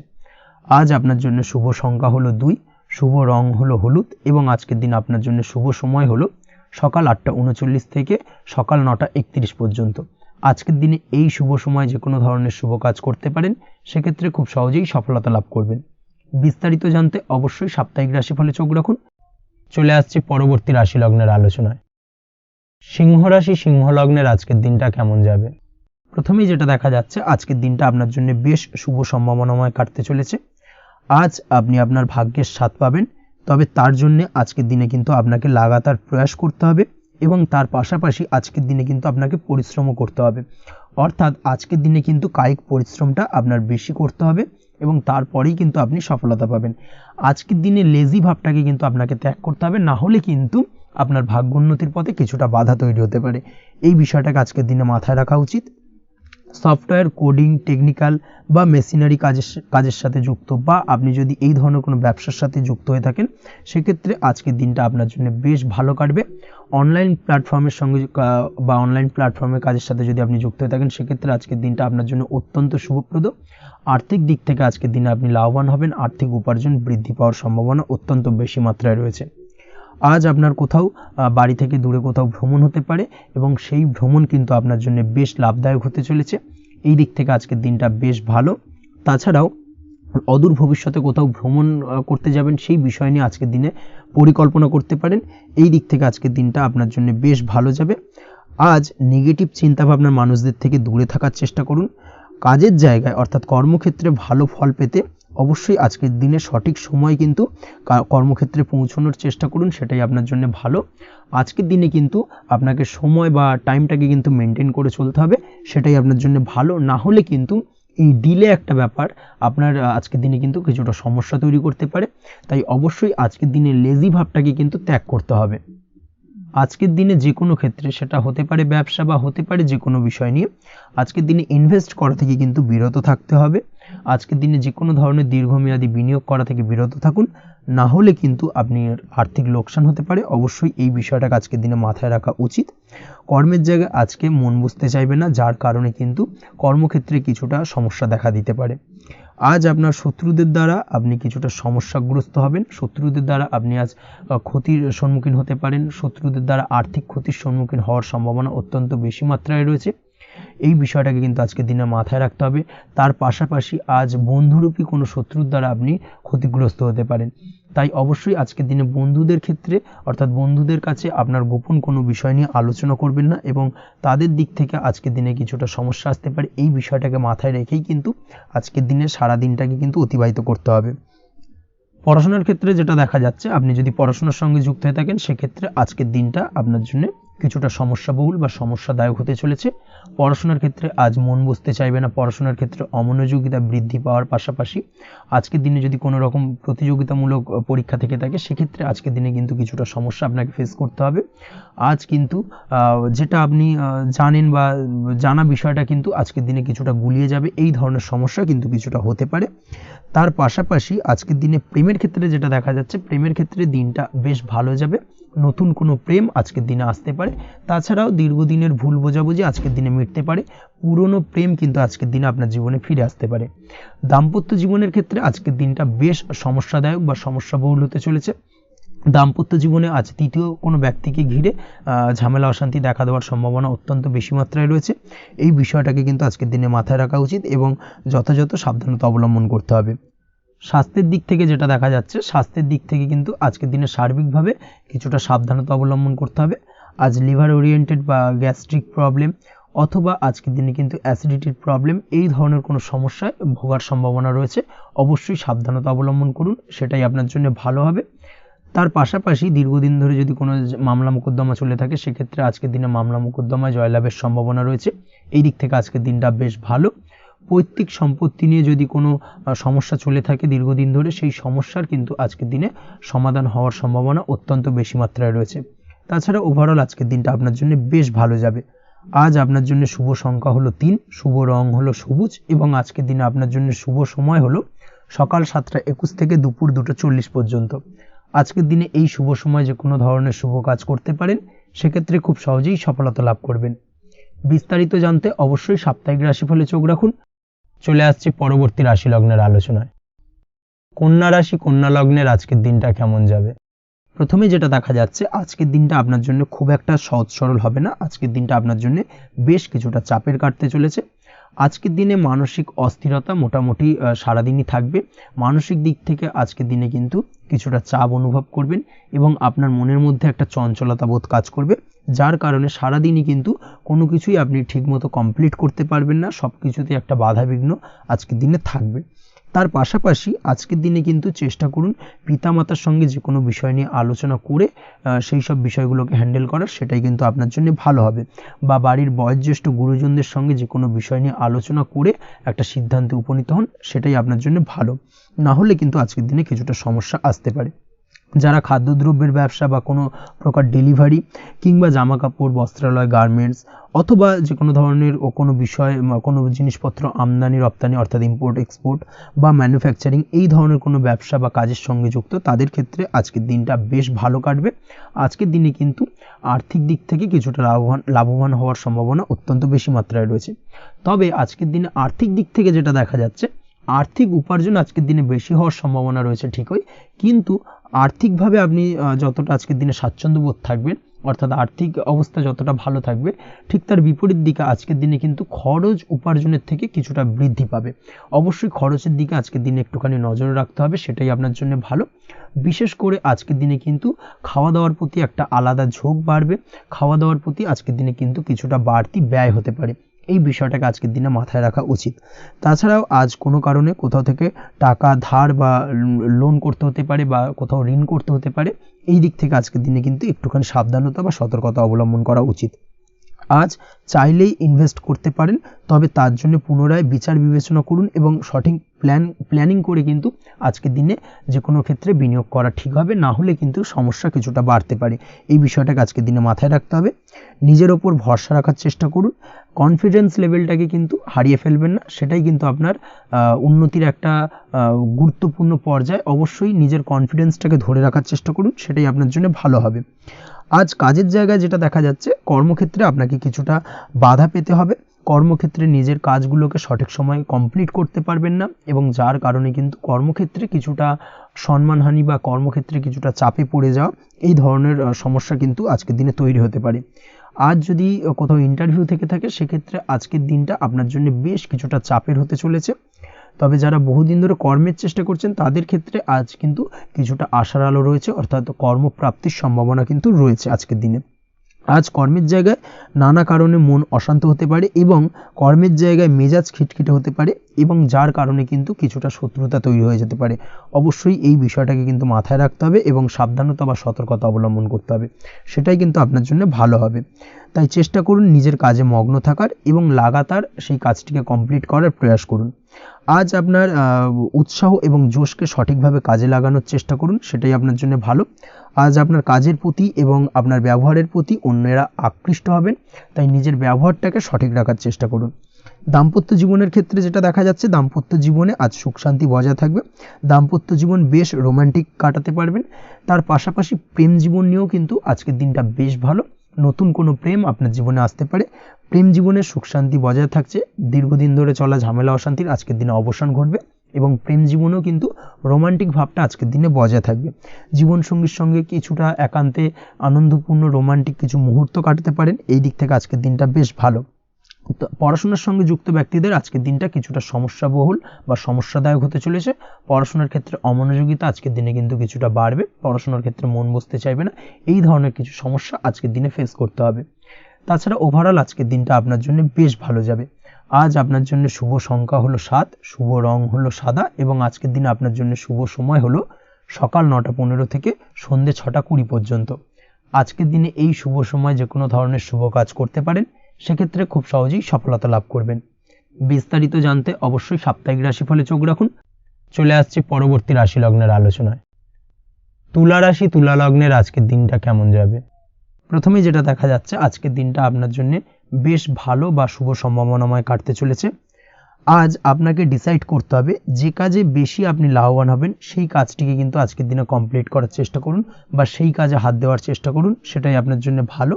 আজ আপনার জন্য শুভ সংখ্যা হলো 2, শুভ রং হলো হলুদ, এবং আজকের দিন আপনার জন্য শুভ সময় হলো সকাল 8:39 থেকে সকাল 9:31 পর্যন্ত। আজকের দিনে এই শুভ সময় যে কোনো ধরনের শুভ কাজ করতে পারেন, সেক্ষেত্রে খুব সহজেই সফলতা লাভ করবেন। বিস্তারিত জানতে অবশ্যই সাপ্তাহিক রাশিফলে চোখ রাখুন। চলে আসছে পরবর্তী রাশি লগ্নের আলোচনায়। সিংহ রাশি, সিংহ লগ্নের আজকের দিনটা কেমন যাবে? প্রথমেই যেটা দেখা যাচ্ছে আজকের দিনটা আপনার জন্য বেশ শুভ সম্ভাবনাময় কাটতে চলেছে। আজ আপনি আপনার ভাগ্যের স্বাদ পাবেন, তবে তার জন্য আজকের দিনে কিন্তু আপনাকে লাগাতার প্রয়াস করতে হবে, এবং তার পাশাপাশি আজকের দিনে কিন্তু আপনাকে পরিশ্রমও করতে হবে। অর্থাৎ আজকের দিনে কিন্তু কায়িক পরিশ্রমটা আপনার বেশি করতে হবে এবং তারপরেই কিন্তু আপনি সফলতা পাবেন। আজকের দিনে লেজি ভাবটাকে কিন্তু আপনাকে ত্যাগ করতে হবে, না হলে কিন্তু আপনার ভাগ্যোন্নতির পথে কিছুটা বাধা তৈরি হতে পারে। এই বিষয়টাকে আজকের দিনে মাথায় রাখা উচিত। সফটওয়্যার, কোডিং, টেকনিক্যাল বা মেশিনারি কাজের সাথে যুক্ত, বা আপনি যদি এই ধরনের কোনো ব্যবসার সাথে যুক্ত হয়ে থাকেন সেক্ষেত্রে আজকের দিনটা আপনার জন্য বেশ ভালো কাটবে। অনলাইন প্ল্যাটফর্মের সঙ্গে বা অনলাইন প্ল্যাটফর্মের কাজের সাথে যদি আপনি যুক্ত হয়ে থাকেন সেক্ষেত্রে আজকের দিনটা আপনার জন্য অত্যন্ত শুভপ্রদ। আর্থিক দিক থেকে আজকের দিনে আপনি লাভবান হবেন, আর্থিক উপার্জন বৃদ্ধি পাওয়ার সম্ভাবনা অত্যন্ত বেশি মাত্রায় রয়েছে। আজ আপনার কোথাও বাড়ি থেকে দূরে কোথাও ভ্রমণ হতে পারে এবং সেই ভ্রমণ কিন্তু আপনার জন্য বেশ লাভদায়ক হতে চলেছে। এই দিক থেকে আজকের দিনটা বেশ ভালো। তাছাড়াও অদূর ভবিষ্যতে কোথাও ভ্রমণ করতে যাবেন সেই বিষয় নিয়ে আজকের দিনে পরিকল্পনা করতে পারেন। এই দিক থেকে আজকের দিনটা আপনার জন্য বেশ ভালো যাবে। আজ নেগেটিভ চিন্তাভাবনার মানুষদের থেকে দূরে থাকার চেষ্টা করুন। কাজের জায়গায় অর্থাৎ কর্মক্ষেত্রে ভালো ফল পেতে অবশ্যই আজকের দিনে সঠিক সময় কিন্তু কর্মক্ষেত্রে পৌঁছানোর চেষ্টা করুন, সেটাই আপনার জন্য ভালো। আজকের দিনে কিন্তু আপনাকে সময় বা টাইমটাকে কিন্তু মেনটেন করে চলতে হবে, সেটাই আপনার জন্য ভালো। না হলে কিন্তু এই ডিলে একটা ব্যাপার আপনার আজকের দিনে কিন্তু কিছুটা সমস্যা তৈরি করতে পারে। তাই অবশ্যই আজকের দিনে লেজি ভাবটাকে কিন্তু ত্যাগ করতে হবে। আজকের দিনে যে কোনো ক্ষেত্রে, সেটা হতে পারে ব্যবসা বা হতে পারে যে কোনো বিষয় নিয়ে, আজকের দিনে ইনভেস্ট করা থেকে কিন্তু বিরত থাকতে হবে। আজকের দিনে যে কোনো ধরনের দীর্ঘমেয়াদী বিনিয়োগ করা থেকে বিরত থাকুন, না হলে কিন্তু আপনি আর্থিক লোকসান হতে পারে। অবশ্যই এই বিষয়টাকে আজকের দিনে মাথায় রাখা উচিত। কর্মের জায়গায় আজকে মন বসতে চাইবে না, যার কারণে কিন্তু কর্মক্ষেত্রে কিছুটা সমস্যা দেখা দিতে পারে। আজ আপনার শত্রুদের দ্বারা আপনি কিছুটা সমস্যাগ্রস্ত হবেন। শত্রুদের দ্বারা আপনি আজ ক্ষতির সম্মুখীন হতে পারেন। শত্রুদের দ্বারা আর্থিক ক্ষতির সম্মুখীন হওয়ার সম্ভাবনা অত্যন্ত বেশি মাত্রায় রয়েছে। এই বিষয়টাকে কিন্তু আজকের দিনে মাথায় রাখতে হবে। তার পাশাপাশি আজ বন্ধুরূপী কোনো শত্রুর দ্বারা আপনি ক্ষতিগ্রস্ত হতে পারেন। তাই অবশ্যই আজকের দিনে বন্ধুদের ক্ষেত্রে, অর্থাৎ বন্ধুদের কাছে আপনার গোপন কোনো বিষয় নিয়ে আলোচনা করবেন না, এবং তাদের দিক থেকে আজকের দিনে কিছুটা সমস্যা আসতে পারে। এই বিষয়টাকে মাথায় রেখেই কিন্তু আজকের দিনে সারা দিনটাকে কিন্তু অতিবাহিত করতে হবে। পড়াশোনার ক্ষেত্রে যেটা দেখা যাচ্ছে, আপনি যদি পড়াশোনার সঙ্গে যুক্ত হয়ে থাকেন, সেক্ষেত্রে আজকের দিনটা আপনার জন্য কিছুটা সমস্যাবহুল বা সমস্যাদায়ক হতে চলেছে। পড়াশোনার ক্ষেত্রে আজ মন বসতে চাইবে না। পড়াশোনার ক্ষেত্রে অমনোযোগিতা বৃদ্ধি পাওয়ার পাশাপাশি আজকের দিনে যদি কোনো রকম প্রতিযোগিতামূলক পরীক্ষা থেকে থাকে, সেক্ষেত্রে আজকের দিনে কিন্তু কিছুটা সমস্যা আপনাকে ফেস করতে হবে। আজ কিন্তু যেটা আপনি জানেন বা জানা বিষয়টা কিন্তু আজকের দিনে কিছুটা গুলিয়ে যাবে। এই ধরনের সমস্যা কিন্তু কিছুটা হতে পারে। তার পাশাপাশি আজকের দিনে প্রেমের ক্ষেত্রে যেটা দেখা যাচ্ছে, প্রেমের ক্ষেত্রে দিনটা বেশ ভালো যাবে। নতুন কোনো প্রেম আজকের দিনে আসতে পারে। তাছাড়াও দীর্ঘদিনের ভুল বোঝাবুঝি আজকের দিনে মিটতে পারে। পুরনো প্রেম কিন্তু আজকের দিনে আপনার জীবনে ফিরে আসতে পারে। দাম্পত্য জীবনের ক্ষেত্রে আজকের দিনটা বেশ সমস্যাদায়ক বা সমস্যাবহুল হতে চলেছে। দাম্পত্য জীবনে আজ তৃতীয় কোনো ব্যক্তিকে ঘিরে ঝামেলা অশান্তি দেখা দেওয়ার সম্ভাবনা অত্যন্ত বেশি মাত্রায় রয়েছে। এই বিষয়টাকে কিন্তু আজকের দিনে মাথায় রাখা উচিত এবং যথাযথ সাবধানতা অবলম্বন করতে হবে। স্বাস্থ্যের দিক থেকে যেটা দেখা যাচ্ছে, স্বাস্থ্যের দিক থেকে কিন্তু আজকের দিনে সার্বিকভাবে কিছুটা সাবধানতা অবলম্বন করতে হবে। আজ লিভার ওরিয়েন্টেড বা গ্যাস্ট্রিক প্রবলেম, অথবা আজকের দিনে কিন্তু অ্যাসিডিটির প্রবলেম, এই ধরনের কোনো সমস্যায় ভোগার সম্ভাবনা রয়েছে। অবশ্যই সাবধানতা অবলম্বন করুন, সেটাই আপনার জন্য ভালো হবে। তার পাশাপাশি দীর্ঘদিন ধরে যদি কোনো মামলা মোকদ্দমা চলে থাকে, সেক্ষেত্রে আজকের দিনে মামলা মোকদ্দমায় জয়লাভের সম্ভাবনা রয়েছে। এই দিক থেকে আজকের দিনটা বেশ ভালো। পৈতৃক সম্পত্তি নিয়ে যদি কোনো সমস্যা চলে থাকে দীর্ঘদিন ধরে, সেই সমস্যার কিন্তু আজকের দিনে সমাধান হওয়ার সম্ভাবনা অত্যন্ত বেশি মাত্রায় রয়েছে। তাছাড়া ওভারঅল আজকের দিনটা আপনার জন্য বেশ ভালো যাবে। আজ আপনার জন্য শুভ সংখ্যা হলো 3, শুভ রং হলো সবুজ, এবং আজকের দিনে আপনার জন্য শুভ সময় হলো সকাল 7:21 থেকে দুপুর 2:40 পর্যন্ত। আজকের দিনে এই শুভ সময় যে কোনো ধরনের শুভ কাজ করতে পারেন, সেক্ষেত্রে খুব সহজেই সফলতা লাভ করবেন। বিস্তারিত জানতে অবশ্যই সাপ্তাহিক রাশিফলে চোখ রাখুন। চলে আসছে পরবর্তী রাশি লগ্নের আলোচনায়। কন্যা রাশি, কন্যা লগ্নের আজকের দিনটা কেমন যাবে? প্রথমে যেটা দেখা যাচ্ছে, আজকের দিনটা আপনার জন্য খুব একটা সহজ সরল হবে না। আজকের দিনটা আপনার জন্য বেশ কিছুটা চাপের কাটতে চলেছে। আজকের দিনে মানসিক অস্থিরতা মোটামুটি সারাদিনই থাকবে। মানসিক দিক থেকে আজকের দিনে কিন্তু কিছুটা চাপ অনুভব করবেন, এবং আপনার মনের মধ্যে একটা চঞ্চলতা বোধ কাজ করবে, যার কারণে সারাদিনই কিন্তু কোনো কিছুই আপনি ঠিকমতো কমপ্লিট করতে পারবেন না। সব কিছুতে একটা বাধা বিঘ্ন আজকের দিনে থাকবে। তার পাশাপাশি আজকের দিনে কিন্তু চেষ্টা করুন পিতামাতার সঙ্গে যে কোনো বিষয় নিয়ে আলোচনা করে সেই সব বিষয়গুলোকে হ্যান্ডেল করার, সেটাই কিন্তু আপনার জন্য ভালো হবে। বা বাড়ির বয়োজ্যেষ্ঠ গুরুজনদের সঙ্গে যে কোনো বিষয় নিয়ে আলোচনা করে একটা সিদ্ধান্তে উপনীত হন, সেটাই আপনার জন্য ভালো। না হলে কিন্তু আজকের দিনে কিছুটা সমস্যা আসতে পারে। যারা খাদ্যদ্রব্যের ব্যবসা বা কোনো প্রকার ডেলিভারি কিংবা জামা কাপড়, বস্ত্রালয়, গার্মেন্টস, অথবা যে কোনো ধরনের কোনো বিষয়, কোনো জিনিসপত্র আমদানি রপ্তানি অর্থাৎ ইম্পোর্ট এক্সপোর্ট বা ম্যানুফ্যাকচারিং, এই ধরনের কোনো ব্যবসা বা কাজের সঙ্গে যুক্ত, তাদের ক্ষেত্রে আজকের দিনটা বেশ ভালো কাটবে। আজকের দিনে কিন্তু আর্থিক দিক থেকে কিছুটা লাভবান হওয়ার সম্ভাবনা অত্যন্ত বেশি মাত্রায় রয়েছে। তবে আজকের দিনে আর্থিক দিক থেকে যেটা দেখা যাচ্ছে, আর্থিক উপার্জন আজকের দিনে বেশি হওয়ার সম্ভাবনা রয়েছে ঠিকই, কিন্তু আর্থিকভাবে আপনি যতটা আজকের দিনে স্বাচ্ছন্দ্য বোধ থাকবেন, অর্থাৎ আর্থিক অবস্থা যতটা ভালো থাকবে, ঠিক তার বিপরীত দিকে আজকের দিনে কিন্তু খরচ উপার্জনের থেকে কিছুটা বৃদ্ধি পাবে। অবশ্যই খরচের দিকে আজকের দিনে একটুখানি নজর রাখতে হবে, সেটাই আপনার জন্য ভালো। বিশেষ করে আজকের দিনে কিন্তু খাওয়া দাওয়ার প্রতি একটা আলাদা ঝোঁক বাড়বে। খাওয়া দাওয়ার প্রতি আজকের দিনে কিন্তু কিছুটা বাড়তি ব্যয় হতে পারে। এই বিষয়টাকে আজকের দিনে মাথায় রাখা উচিত। তাছাড়াও আজ কোনো কারণে কোথাও থেকে টাকা ধার বা লোন করতে হতে পারে বা কোথাও ঋণ করতে হতে পারে, এই দিক থেকে আজকের দিনে কিন্তু একটুখানি সাবধানতা বা সতর্কতা অবলম্বন করা উচিত। আজ চাইলেই ইনভেস্ট করতে পারেন, তবে তার জন্য পুনরায় বিচার বিবেচনা করুন এবং সঠিক প্ল্যানিং করে কিন্তু আজকের দিনে যে কোনো ক্ষেত্রে বিনিয়োগ করা ঠিক হবে, না হলে কিন্তু সমস্যা কিছুটা বাড়তে পারে। এই বিষয়টাকে আজকের দিনে মাথায় রাখতে হবে। নিজের ওপর ভরসা রাখার চেষ্টা করুন, কনফিডেন্স লেভেলটাকে কিন্তু হারিয়ে ফেলবেন না, সেটাই কিন্তু আপনার উন্নতির একটা গুরুত্বপূর্ণ পর্যায়। অবশ্যই নিজের কনফিডেন্সটাকে ধরে রাখার চেষ্টা করুন, সেটাই আপনার জন্য ভালো হবে। আজ কাজের জায়গায় যেটা দেখা যাচ্ছে, কর্মক্ষেত্রে আপনাকে কিছুটা বাধা পেতে হবে। কর্মক্ষেত্রে নিজের কাজগুলোকে সঠিক সময়ে কমপ্লিট করতে পারবেন না এবং যার কারণে কিন্তু কর্মক্ষেত্রে কিছুটা সম্মানহানি বা কর্মক্ষেত্রে কিছুটা চাপে পড়ে যাওয়া, এই ধরনের সমস্যা কিন্তু আজকের দিনে তৈরি হতে পারে। আজ যদি কোথাও ইন্টারভিউ থেকে থাকে, সেক্ষেত্রে আজকের দিনটা আপনার জন্য বেশ কিছুটা চাপের হতে চলেছে। তবে যারা বহুদিন ধরে কর্মের চেষ্টা করছেন, তাদের ক্ষেত্রে আজ কিন্তু কিছুটা আশার আলো রয়েছে, অর্থাৎ কর্মপ্রাপ্তির সম্ভাবনা কিন্তু রয়েছে আজকের দিনে। আজ কর্মের জায়গায় নানা কারণে মন অশান্ত হতে পারে এবং কর্মের জায়গায় মেজাজ খিটখিটে হতে পারে এবং যার কারণে কিন্তু কিছুটা শত্রুতা তৈরি হয়ে যেতে পারে। অবশ্যই এই বিষয়টাকে কিন্তু মাথায় রাখতে হবে এবং সাবধানতা বা সতর্কতা অবলম্বন করতে হবে, সেটাই কিন্তু আপনার জন্য ভালো হবে। তাই চেষ্টা করুন নিজের কাজে মগ্ন থাকার এবং লাগাতার সেই কাজটিকে কমপ্লিট করার প্রয়াস করুন। আজ আপনার উৎসাহ এবং জোশকে সঠিকভাবে কাজে লাগানোর চেষ্টা করুন, সেটাই আপনার জন্য ভালো। আজ আপনার কাজের প্রতি এবং আপনার ব্যবহারের প্রতি অন্যেরা আকৃষ্ট হবেন, তাই নিজের ব্যবহারটাকে সঠিক রাখার চেষ্টা করুন। দাম্পত্য জীবনের ক্ষেত্রে যেটা দেখা যাচ্ছে, দাম্পত্য জীবনে আজ সুখ শান্তি বজায় থাকবে। দাম্পত্য জীবন বেশ রোমান্টিক কাটাতে পারবেন। তার পাশাপাশি প্রেম জীবন নিয়েও কিন্তু আজকের দিনটা বেশ ভালো। নতুন কোনো প্রেম আপনার জীবনে আসতে পারে। প্রেম জীবনে সুখ শান্তি বজায় থাকছে। দীর্ঘদিন ধরে চলা ঝামেলা অশান্তির আজকের দিনে অবসান ঘটবে এবং প্রেম জীবনেও কিন্তু রোমান্টিক ভাবটা আজকের দিনে বজায় থাকবে। জীবনসঙ্গীর সঙ্গে কিছুটা একান্তে আনন্দপূর্ণ রোমান্টিক কিছু মুহূর্ত কাটাতে পারেন। এই দিক থেকে আজকের দিনটা বেশ ভালো। পড়াশোনার সঙ্গে যুক্ত ব্যক্তিদের আজকের দিনটা কিছুটা সমস্যাবহুল বা সমস্যাদায়ক হতে চলেছে। পড়াশোনার ক্ষেত্রে অমনোযোগিতা আজকের দিনে কিন্তু কিছুটা বাড়বে, পড়াশোনার ক্ষেত্রে মন বসতে চাইবে না, এই ধরনের কিছু সমস্যা আজকের দিনে ফেস করতে হবে। তাছাড়া ওভারঅল আজকের দিনটা আপনার জন্য বেশ ভালো যাবে। আজ আপনার জন্য শুভ সংখ্যা হলো 7, শুভ রং হলো সাদা এবং আজকের দিনে আপনার জন্য শুভ সময় হলো সকাল 9:15 থেকে সন্ধ্যে 6:20 পর্যন্ত। আজকের দিনে এই শুভ সময় যে কোনো ধরনের শুভ কাজ করতে পারেন, সেক্ষেত্রে খুব সহজেই সফলতা লাভ করবেন। বিস্তারিত জানতে অবশ্যই সাপ্তাহিক রাশিফলে চোখ রাখুন। চলে আসছে পরবর্তী রাশি লগ্নের আলোচনায়। তুলা রাশি, তুলা লগ্নের আজকের দিনটা কেমন যাবে? প্রথমে যেটা দেখা যাচ্ছে, আজকের দিনটা আপনার জন্য বেশ ভালো বা শুভ সম্ভাবনাময় কাটতে চলেছে। আজ আপনাকে ডিসাইড করতে হবে যে কাজে বেশি আপনি লাভবান হবেন, সেই কাজটিকে কিন্তু আজকের দিনে কমপ্লিট করার চেষ্টা করুন বা সেই কাজে হাত দেওয়ার চেষ্টা করুন, সেটাই আপনার জন্য ভালো।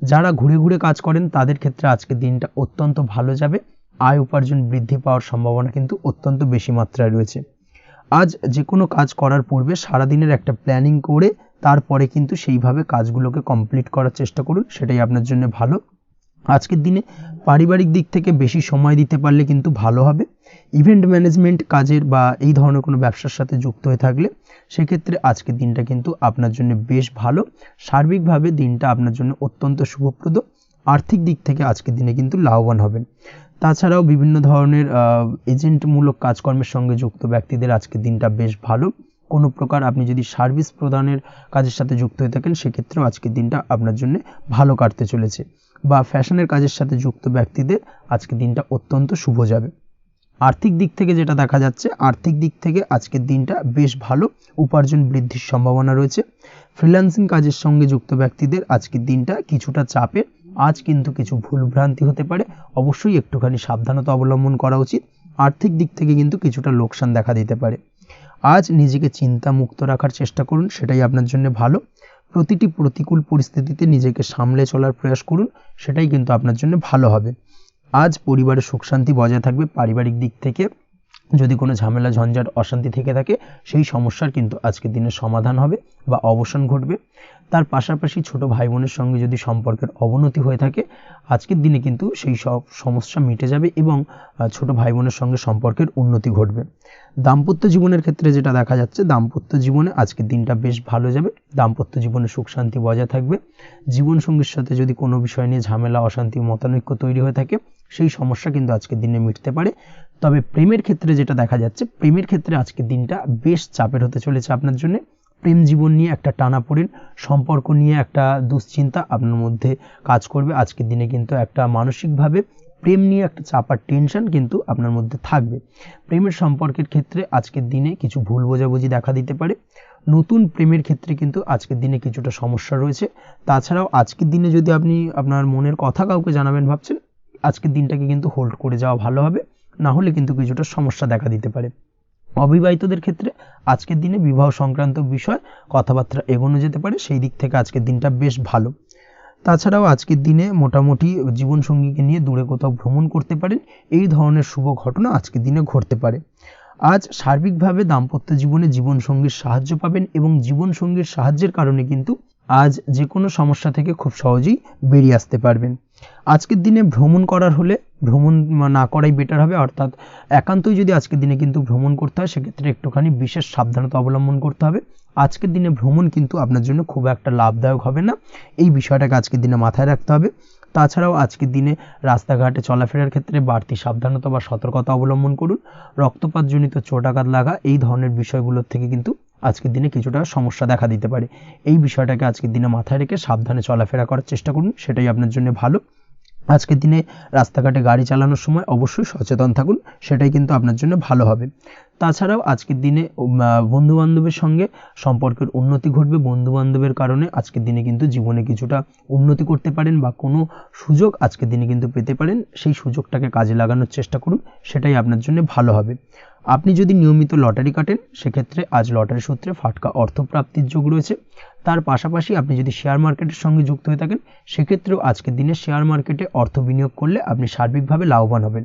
যারা ঘুরে ঘুরে কাজ করেন, তাদের ক্ষেত্রে আজকের দিনটা অত্যন্ত ভালো যাবে। আয় উপার্জন বৃদ্ধি পাওয়ার সম্ভাবনা কিন্তু অত্যন্ত বেশি মাত্রায় রয়েছে। আজ যে কোনো কাজ করার পূর্বে সারাদিনের একটা প্ল্যানিং করে তারপরে কিন্তু সেইভাবে কাজগুলোকে কমপ্লিট করার চেষ্টা করুন, সেটাই আপনার জন্য ভালো। আজকের দিনে পারিবারিক দিক থেকে বেশি সময় দিতে পারলে কিন্তু ভালো হবে। ইভেন্ট ম্যানেজমেন্ট কাজের বা এই ধরনের কোনো ব্যবসার সাথে যুক্ত হয়ে থাকলে সেক্ষেত্রে আজকের দিনটা কিন্তু আপনার জন্য বেশ ভালো। সার্বিকভাবে দিনটা আপনার জন্য অত্যন্ত শুভপ্রদ। আর্থিক দিক থেকে আজকের দিনে কিন্তু লাভবান হবেন। তাছাড়াও বিভিন্ন ধরনের এজেন্টমূলক কাজকর্মের সঙ্গে যুক্ত ব্যক্তিদের আজকের দিনটা বেশ ভালো। কোনো প্রকার আপনি যদি সার্ভিস প্রদানের কাজের সাথে যুক্ত হয়ে থাকেন, সেক্ষেত্রেও আজকের দিনটা আপনার জন্য ভালো কাটতে চলেছে। বা ফ্যাশনের কাজের সাথে যুক্ত ব্যক্তিদের আজকের দিনটা অত্যন্ত শুভ যাবে। আর্থিক দিক থেকে যেটা দেখা যাচ্ছে, আর্থিক দিক থেকে আজকের দিনটা বেশ ভালো, উপার্জন বৃদ্ধির সম্ভাবনা রয়েছে। ফ্রিল্যান্সিং কাজের সঙ্গে যুক্ত ব্যক্তিদের আজকের দিনটা কিছুটা চাপের। আজ কিন্তু কিছু ভুলভ্রান্তি হতে পারে, অবশ্যই একটুখানি সাবধানতা অবলম্বন করা উচিত। আর্থিক দিক থেকে কিন্তু কিছুটা লোকসান দেখা দিতে পারে। আজ নিজেকে চিন্তা মুক্ত রাখার চেষ্টা করুন, সেটাই আপনার জন্য ভালো। প্রতিটি প্রতিকূল পরিস্থিতিতে নিজেকে সামলে চলার প্রয়াস করুন, সেটাই কিন্তু আপনার জন্য ভালো হবে। আজ পরিবারে সুখ শান্তি বজায় থাকবে। পারিবারিক দিক থেকে যদি কোনো ঝামেলা ঝঞ্ঝাট অশান্তি থেকে থাকে, সেই সমস্যার কিন্তু আজকের দিনে সমাধান হবে বা অবসান ঘটবে। তার পাশাপাশি ছোট ভাই বোনের সঙ্গে যদি সম্পর্কের অবনতি হয়ে থাকে, আজকের দিনে কিন্তু সেই সব সমস্যা মিটে যাবে এবং ছোট ভাই বোনের সঙ্গে সম্পর্কের উন্নতি ঘটবে। দাম্পত্য জীবনের ক্ষেত্রে যেটা দেখা যাচ্ছে, দাম্পত্য জীবনে আজকের দিনটা বেশ ভালো যাবে। দাম্পত্য জীবনে সুখ শান্তি বজায় থাকবে। জীবনসঙ্গীর সাথে যদি কোনো বিষয় নিয়ে ঝামেলা অশান্তি মতানৈক্য তৈরি হয়ে থাকে, সেই সমস্যা কিন্তু আজকের দিনে মিটতে পারে। তবে প্রেমের ক্ষেত্রে যেটা দেখা যাচ্ছে, প্রেমের ক্ষেত্রে আজকের দিনটা বেশ চাপের হতে চলেছে আপনার জন্য। প্রেম জীবন নিয়ে একটা টানাপোড়েন, সম্পর্ক নিয়ে একটা দুশ্চিন্তা আপনার মধ্যে কাজ করবে। আজকের দিনে কিন্তু একটা মানসিকভাবে প্রেম নিয়ে একটা চাপার টেনশন কিন্তু আপনার মধ্যে থাকবে। প্রেমের সম্পর্কের ক্ষেত্রে আজকের দিনে কিছু ভুল বোঝাবুঝি দেখা দিতে পারে। নতুন প্রেমের ক্ষেত্রে কিন্তু আজকের দিনে কিছুটা সমস্যা রয়েছে। তাছাড়াও আজকের দিনে যদি আপনি আপনার মনের কথা কাউকে জানাবেন ভাবছেন, আজকের দিনটাকে কিন্তু হোল্ড করে যাওয়া ভালো হবে, না হলে কিন্তু কিছুটা সমস্যা দেখা দিতে পারে। অবিবাহিতদের ক্ষেত্রে আজকের দিনে বিবাহ সংক্রান্ত বিষয় কথাবার্তা এগোনো যেতে পারে, সেই দিক থেকে আজকের দিনটা বেশ ভালো। তাছাড়াও আজকের দিনে মোটামুটি জীবনসঙ্গীকে নিয়ে দূরে কোথাও ভ্রমণ করতে পারেন, এই ধরনের শুভ ঘটনা আজকের দিনে ঘটতে পারে। আজ সার্বিকভাবে দাম্পত্য জীবনে জীবনসঙ্গীর সাহায্য পাবেন এবং জীবনসঙ্গীর সাহায্যের কারণে কিন্তু আজ যে কোনো সমস্যা থেকে খুব সহজেই বেরিয়ে আসতে পারবেন। আজকের দিনে ভ্রমণ করার হলে ভ্রমণ না করাই বেটার হবে, অর্থাৎ একান্তই যদি আজকের দিনে কিন্তু ভ্রমণ করতে হয় সেক্ষেত্রে একটুখানি বিশেষ সাবধানতা অবলম্বন করতে হবে। আজকের দিনে ভ্রমণ কিন্তু আপনার জন্য খুব একটা লাভদায়ক হবে না, এই বিষয়টাকে আজকের দিনে মাথায় রাখতে হবে। তাছাড়াও আজকের দিনে রাস্তাঘাটে চলাফেরার ক্ষেত্রে বাড়তি সাবধানতা বা সতর্কতা অবলম্বন করুন। রক্তপাতজনিত চোটাঘাত লাগা এই ধরনের বিষয়গুলোর থেকে কিন্তু আজকের দিনে কিছুটা সমস্যা দেখা দিতে পারে। এই বিষয়টাকে আজকের দিনে মাথায় রেখে সাবধানে চলাফেরা করার চেষ্টা করুন, সেটাই আপনার জন্য ভালো। আজকের দিনে রাস্তাঘাটে গাড়ি চালানোর সময় অবশ্যই সচেতন থাকুন, সেটাই কিন্তু আপনার জন্য ভালো হবে। তাছাড়াও আজকের দিনে বন্ধুবান্ধবের সঙ্গে সম্পর্কের উন্নতি ঘটবে। বন্ধুবান্ধবের কারণে আজকের দিনে কিন্তু জীবনে কিছুটা উন্নতি করতে পারেন বা কোনো সুযোগ আজকের দিনে কিন্তু পেতে পারেন, সেই সুযোগটাকে কাজে লাগানোর চেষ্টা করুন, সেটাই আপনার জন্য ভালো হবে। আপনি যদি নিয়মিত লটারি কাটেন সেক্ষেত্রে আজ লটারি সূত্রে ফাটকা অর্থপ্রাপ্তির যোগ রয়েছে। তার পাশাপাশি আপনি যদি শেয়ার মার্কেটের সঙ্গে যুক্ত হয়ে থাকেন সেক্ষেত্রেও আজকের দিনে শেয়ার মার্কেটে অর্থ বিনিয়োগ করলে আপনি সার্বিকভাবে লাভবান হবেন।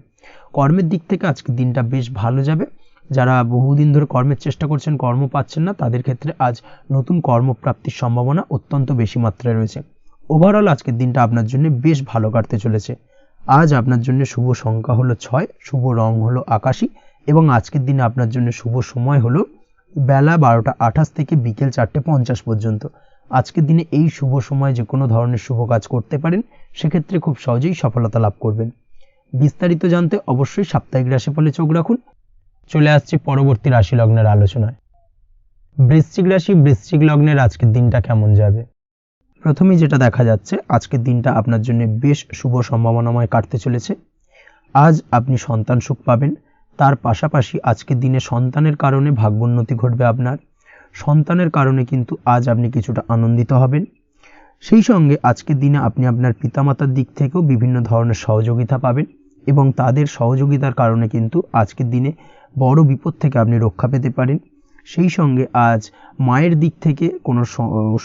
কর্মের দিক থেকে আজকের দিনটা বেশ ভালো যাবে। যারা বহুদিন ধরে কর্মের চেষ্টা করছেন, কর্ম পাচ্ছেন না, তাদের ক্ষেত্রে আজ নতুন কর্মপ্রাপ্তির সম্ভাবনা অত্যন্ত বেশি মাত্রায় রয়েছে। ওভারঅল আজকের দিনটা আপনার জন্য বেশ ভালো কাটতে চলেছে। আজ আপনার জন্য শুভ সংখ্যা হলো 6, শুভ রং হলো আকাশী এবং আজকের দিনে আপনার জন্য শুভ সময় হলো বেলা 12:28 থেকে বিকেল 4:50 পর্যন্ত। আজকের দিনে এই শুভ সময় যে কোনো ধরনের শুভ কাজ করতে পারেন, সেক্ষেত্রে খুব সহজেই সফলতা লাভ করবেন। বিস্তারিত জানতে অবশ্যই সাপ্তাহিক রাশিফলে চোখ রাখুন। চলে আসছে পরবর্তী রাশি লগ্নের আলোচনায়। বৃশ্চিক রাশি, বৃশ্চিক লগ্নের আজকের দিনটা কেমন যাবে? প্রথমেই যেটা দেখা যাচ্ছে, আজকের দিনটা আপনার জন্য বেশ শুভ সম্ভাবনাময় কাটতে চলেছে। আজ আপনি সন্তান সুখ পাবেন। তার পাশাপাশি আজকের দিনে সন্তানের কারণে ভাগ্যোন্নতি ঘটবে আপনার। সন্তানের কারণে কিন্তু আজ আপনি কিছুটা আনন্দিত হবেন। সেই সঙ্গে আজকের দিনে আপনি আপনার পিতামাতার দিক থেকেও বিভিন্ন ধরনের সহযোগিতা পাবেন এবং তাদের সহযোগিতার কারণে কিন্তু আজকের দিনে বড় বিপদ থেকে আপনি রক্ষা পেতে পারেন। সেই সঙ্গে আজ মায়ের দিক থেকে কোনো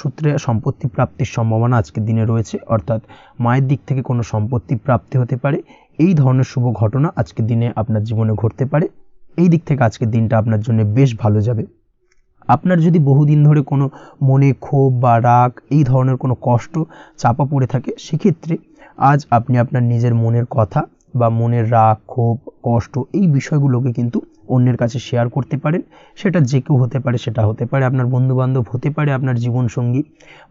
সূত্রে সম্পত্তি প্রাপ্তির সম্ভাবনা আজকের দিনে রয়েছে, অর্থাৎ মায়ের দিক থেকে কোনো সম্পত্তি প্রাপ্তি হতে পারে। এই ধরনের শুভ ঘটনা আজকের দিনে আপনার জীবনে ঘটতে পারে। এই দিক থেকে আজকের দিনটা আপনার জন্য বেশ ভালো যাবে। আপনার যদি বহুদিন ধরে কোনো মনে ক্ষোভ বা রাগ এই ধরনের কোনো কষ্ট চাপা পড়ে থাকে, সেক্ষেত্রে আজ আপনি আপনার নিজের মনের কথা বা মনের রাগ, ক্ষোভ, কষ্ট এই বিষয়গুলোকে কিন্তু অন্যের কাছে শেয়ার করতে পারেন। সেটা যে কেউ হতে পারে, সেটা হতে পারে আপনার বন্ধুবান্ধব, হতে পারে আপনার জীবনসঙ্গী,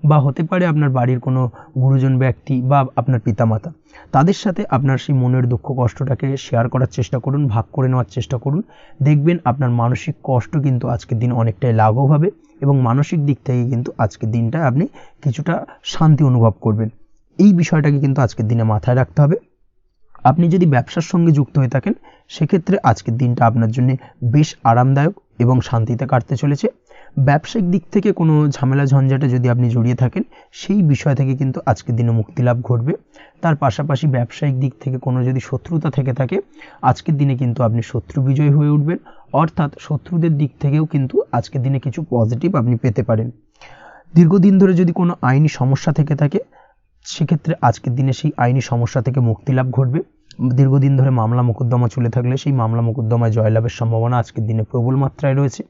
বা হতে পারে আপনার বাড়ির কোনো গুরুজন ব্যক্তি বা আপনার পিতামাতা। তাদের সাথে আপনার সেই মনের দুঃখ কষ্টটাকে শেয়ার করার চেষ্টা করুন, ভাগ করে নেওয়ার চেষ্টা করুন। দেখবেন আপনার মানসিক কষ্ট কিন্তু আজকের দিন অনেকটাই লাঘব হবে এবং মানসিক দিক থেকে কিন্তু আজকের দিনটা আপনি কিছুটা শান্তি অনুভব করবেন। এই বিষয়টাকে কিন্তু আজকের দিনে মাথায় রাখতে হবে। আপনি যদি ব্যবসার সঙ্গে যুক্ত হয়ে থাকেন সেক্ষেত্রে আজকের দিনটা আপনার জন্য বেশ আরামদায়ক এবং শান্তিতে কাটতে চলেছে। ব্যবসায়িক দিক থেকে কোনো ঝামেলা ঝঞ্ঝাটে যদি আপনি জড়িয়ে থাকেন, সেই বিষয় থেকে কিন্তু আজকের দিনে মুক্তি লাভ ঘটবে। তার পাশাপাশি ব্যবসায়িক দিক থেকে কোনো যদি শত্রুতা থেকে থাকে, আজকের দিনে কিন্তু আপনি শত্রু বিজয় হয়ে উঠবেন, অর্থাৎ শত্রুদের দিক থেকেও কিন্তু আজকের দিনে কিছু পজিটিভ আপনি পেতে পারেন। দীর্ঘদিন ধরে যদি কোনো আইনি সমস্যা থেকে থাকে, সেক্ষেত্রে আজকের দিনে সেই আইনি সমস্যা থেকে মুক্তি লাভ ঘটবে। দীর্ঘদিন ধরে মামলা মোকদ্দমা চলে থাকলে সেই মামলা মোকদ্দমায় জয়লাভের সম্ভাবনা আজকের দিনে প্রবল মাত্রায় রয়েছে।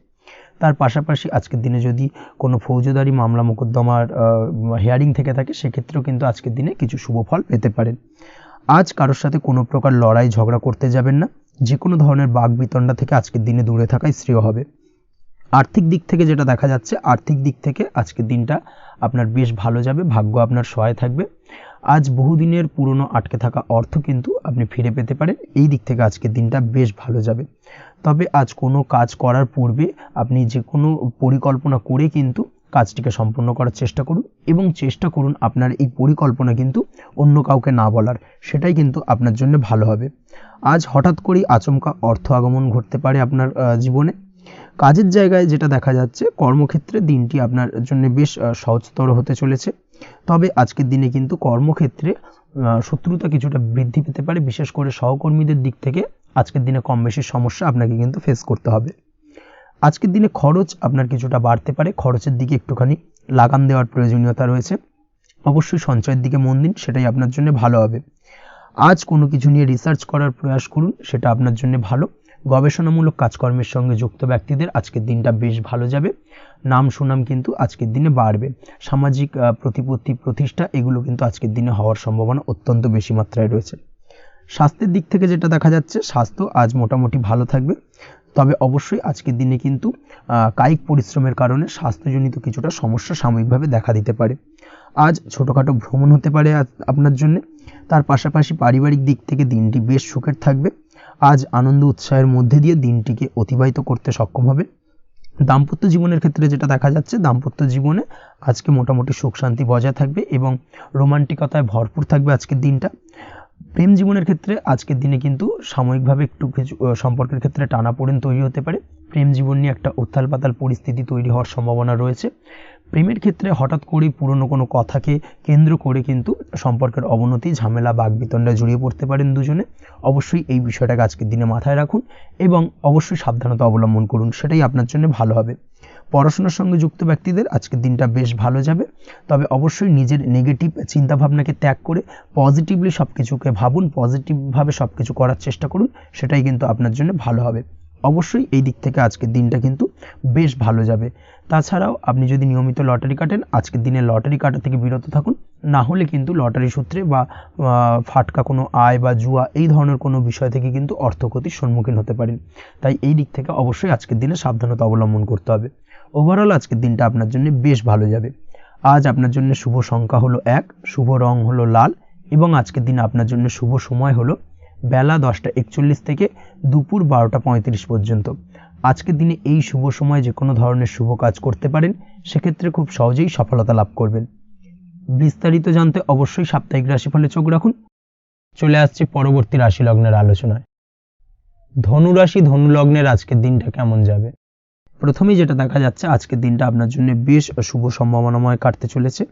তার পাশাপাশি আজকের দিনে যদি কোনো ফৌজদারি মামলা মোকদ্দমার হিয়ারিং থেকে থাকে, সেক্ষেত্রেও কিন্তু আজকের দিনে কিছু শুভ ফল পেতে পারেন। আজ কারোর সাথে কোনো প্রকার লড়াই ঝগড়া করতে যাবেন না। যে কোনো ধরনের বাক বিতণ্ডা থেকে আজকের দিনে দূরে থাকাই শ্রেয় হবে। আর্থিক দিক থেকে যেটা দেখা যাচ্ছে, আর্থিক দিক থেকে আজকের দিনটা আপনার বেশ ভালো যাবে, ভাগ্য আপনার সহায় থাকবে। আজ বহুদিনের পুরনো আটকে থাকা অর্থ কিন্তু আপনি ফিরে পেতে পারেন। এই দিক থেকে আজকের দিনটা বেশ ভালো যাবে। তবে আজ কোনো কাজ করার পূর্বে আপনি যে কোনো পরিকল্পনা করে কিন্তু কাজটিকে সম্পূর্ণ করার চেষ্টা করুন এবং চেষ্টা করুন আপনার এই পরিকল্পনা কিন্তু অন্য কাউকে না বলার, সেটাই কিন্তু আপনার জন্য ভালো হবে। আজ হঠাৎ করেই আচমকা অর্থ আগমন ঘটতে পারে আপনার জীবনে। কাজের জায়গায় যেটা দেখা যাচ্ছে, কর্মক্ষেত্রে দিনটি আপনার জন্য বেশ সহজতর হতে চলেছে। তবে আজকের দিনে কিন্তু কর্মক্ষেত্রে শত্রুতা কিছুটা বৃদ্ধি পেতে পারে, বিশেষ করে সহকর্মীদের দিক থেকে আজকের দিনে কম বেশি সমস্যা আপনাকে কিন্তু ফেস করতে হবে। আজকের দিনে খরচ আপনার কিছুটা বাড়তে পারে, খরচের দিকে একটুখানি লাগাম দেওয়ার প্রয়োজনীয়তা রয়েছে। অবশ্যই সঞ্চয়ের দিকে মন দিন, সেটাই আপনার জন্য ভালো হবে। আজ কোনো কিছু নিয়ে রিসার্চ করার প্রয়াস করুন, সেটা আপনার জন্য ভালো। গবেষণামূলক কাজকর্মের সঙ্গে যুক্ত ব্যক্তিদের আজকের দিনটা বেশ ভালো যাবে। নাম সুনাম কিন্তু আজকের দিনে বাড়বে। সামাজিক প্রতিপত্তি প্রতিষ্ঠা এগুলো কিন্তু আজকের দিনে হওয়ার সম্ভাবনা অত্যন্ত বেশি মাত্রায় রয়েছে। স্বাস্থ্যের দিক থেকে যেটা দেখা যাচ্ছে, স্বাস্থ্য আজ মোটামুটি ভালো থাকবে। তবে অবশ্যই আজকের দিনে কিন্তু কায়িক পরিশ্রমের কারণে স্বাস্থ্যজনিত কিছুটা সমস্যা সাময়িকভাবে দেখা দিতে পারে। আজ ছোটোখাটো ভ্রমণ হতে পারে আপনার জন্য। তার পাশাপাশি পারিবারিক দিক থেকে দিনটি বেশ সুখের থাকবে। আজ আনন্দ উৎসাহের মধ্যে দিয়ে দিনটিকে অতিবাহিত করতে সক্ষম হবে। দাম্পত্য জীবনের ক্ষেত্রে যেটা দেখা যাচ্ছে, দাম্পত্য জীবনে আজকে মোটামুটি সুখ শান্তি বজায় থাকবে এবং রোমান্টিকতায় ভরপুর থাকবে আজকের দিনটা। প্রেম জীবনের ক্ষেত্রে আজকের দিনে কিন্তু সাময়িকভাবে একটু কিছু সম্পর্কের ক্ষেত্রে টানাপোড়েন তৈরি হতে পারে। প্রেম জীবন নিয়ে একটা উত্থাল পাতাল পরিস্থিতি তৈরি হওয়ার সম্ভাবনা রয়েছে। প্রেমের ক্ষেত্রে হঠাৎ করেই পুরনো কোনো কথাকে কেন্দ্র করে কিন্তু সম্পর্কের অবনতি, ঝামেলা, বাগবিতণ্ডায় জড়িয়ে পড়তে পারেন দুজনে। অবশ্যই এই বিষয়টাকে আজকের দিনে মাথায় রাখুন এবং অবশ্যই সাবধানতা অবলম্বন করুন, সেটাই আপনার জন্য ভালো হবে। পড়াশোনার সঙ্গে যুক্ত ব্যক্তিদের আজকের দিনটা বেশ ভালো যাবে। তবে অবশ্যই নিজের নেগেটিভ চিন্তাভাবনাকে ত্যাগ করে পজিটিভলি সব কিছুকে ভাবুন, পজিটিভভাবে সব কিছু করার চেষ্টা করুন, সেটাই কিন্তু আপনার জন্য ভালো হবে। অবশ্যই এই দিক থেকে আজকের দিনটা কিন্তু বেশ ভালো যাবে। তাছাড়াও আপনি যদি নিয়মিত লটারি কাটেন, আজকের দিনে লটারি কাটা থেকে বিরত থাকুন। না হলে কিন্তু লটারি সূত্রে বা ফাটকা কোনো আয় বা জুয়া এই ধরনের কোনো বিষয় থেকে কিন্তু অর্থক্ষতির সম্মুখীন হতে পারেন। তাই এই দিক থেকে অবশ্যই আজকের দিনে সাবধানতা অবলম্বন করতে হবে। ওভারঅল আজকের দিনটা আপনার জন্য বেশ ভালো যাবে। আজ আপনার জন্য শুভ সংখ্যা হলো 1, শুভ রং হলো লাল এবং আজকের দিনে আপনার জন্য শুভ সময় হলো বেলা 10:41 থেকে দুপুর 12:35 পর্যন্ত। আজকের দিনে এই শুভ সময় যে কোনো ধরনের শুভ কাজ করতে পারেন, সেক্ষেত্রে খুব সহজেই সফলতা লাভ করবেন। বিস্তারিত জানতে অবশ্যই সাপ্তাহিক রাশিফলে চোখ রাখুন। চলে আসছে পরবর্তী রাশি লগ্নের আলোচনায়। ধনু রাশি, ধনু লগ্নের আজকের দিনটা কেমন যাবে? প্রথমেই যেটা দেখা যাচ্ছে, আজকের দিনটা আপনার জন্য বেশ শুভ সম্ভাবনাময় কাটতে চলেছে।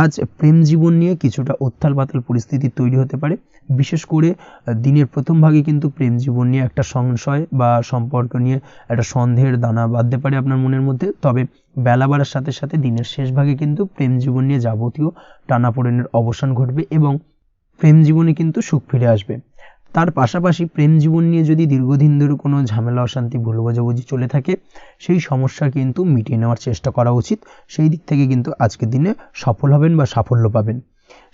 আজ প্রেম জীবন নিয়ে কিছুটা উত্থাল পাতাল পরিস্থিতি তৈরি হতে পারে। বিশেষ করে দিনের প্রথম ভাগে কিন্তু প্রেম জীবন নিয়ে একটা সংশয় বা সম্পর্ক নিয়ে একটা সন্দেহের দানা বাঁধতে পারে আপনার মনের মধ্যে। তবে বেলা বাড়ার সাথে সাথে দিনের শেষ ভাগে কিন্তু প্রেম জীবন নিয়ে যাবতীয় টানাপোড়েনের অবসান ঘটবে এবং প্রেম জীবনে কিন্তু সুখ ফিরে আসবে। তার পাশাপাশি প্রেম জীবন নিয়ে যদি দীর্ঘদিন ধরে কোনো ঝামেলা, অশান্তি, ভুল বোঝাবুঝি চলে থাকে, সেই সমস্যা কিন্তু মিটিয়ে নেওয়ার চেষ্টা করা উচিত। সেই দিক থেকে কিন্তু আজকের দিনে সফল হবেন বা সাফল্য পাবেন।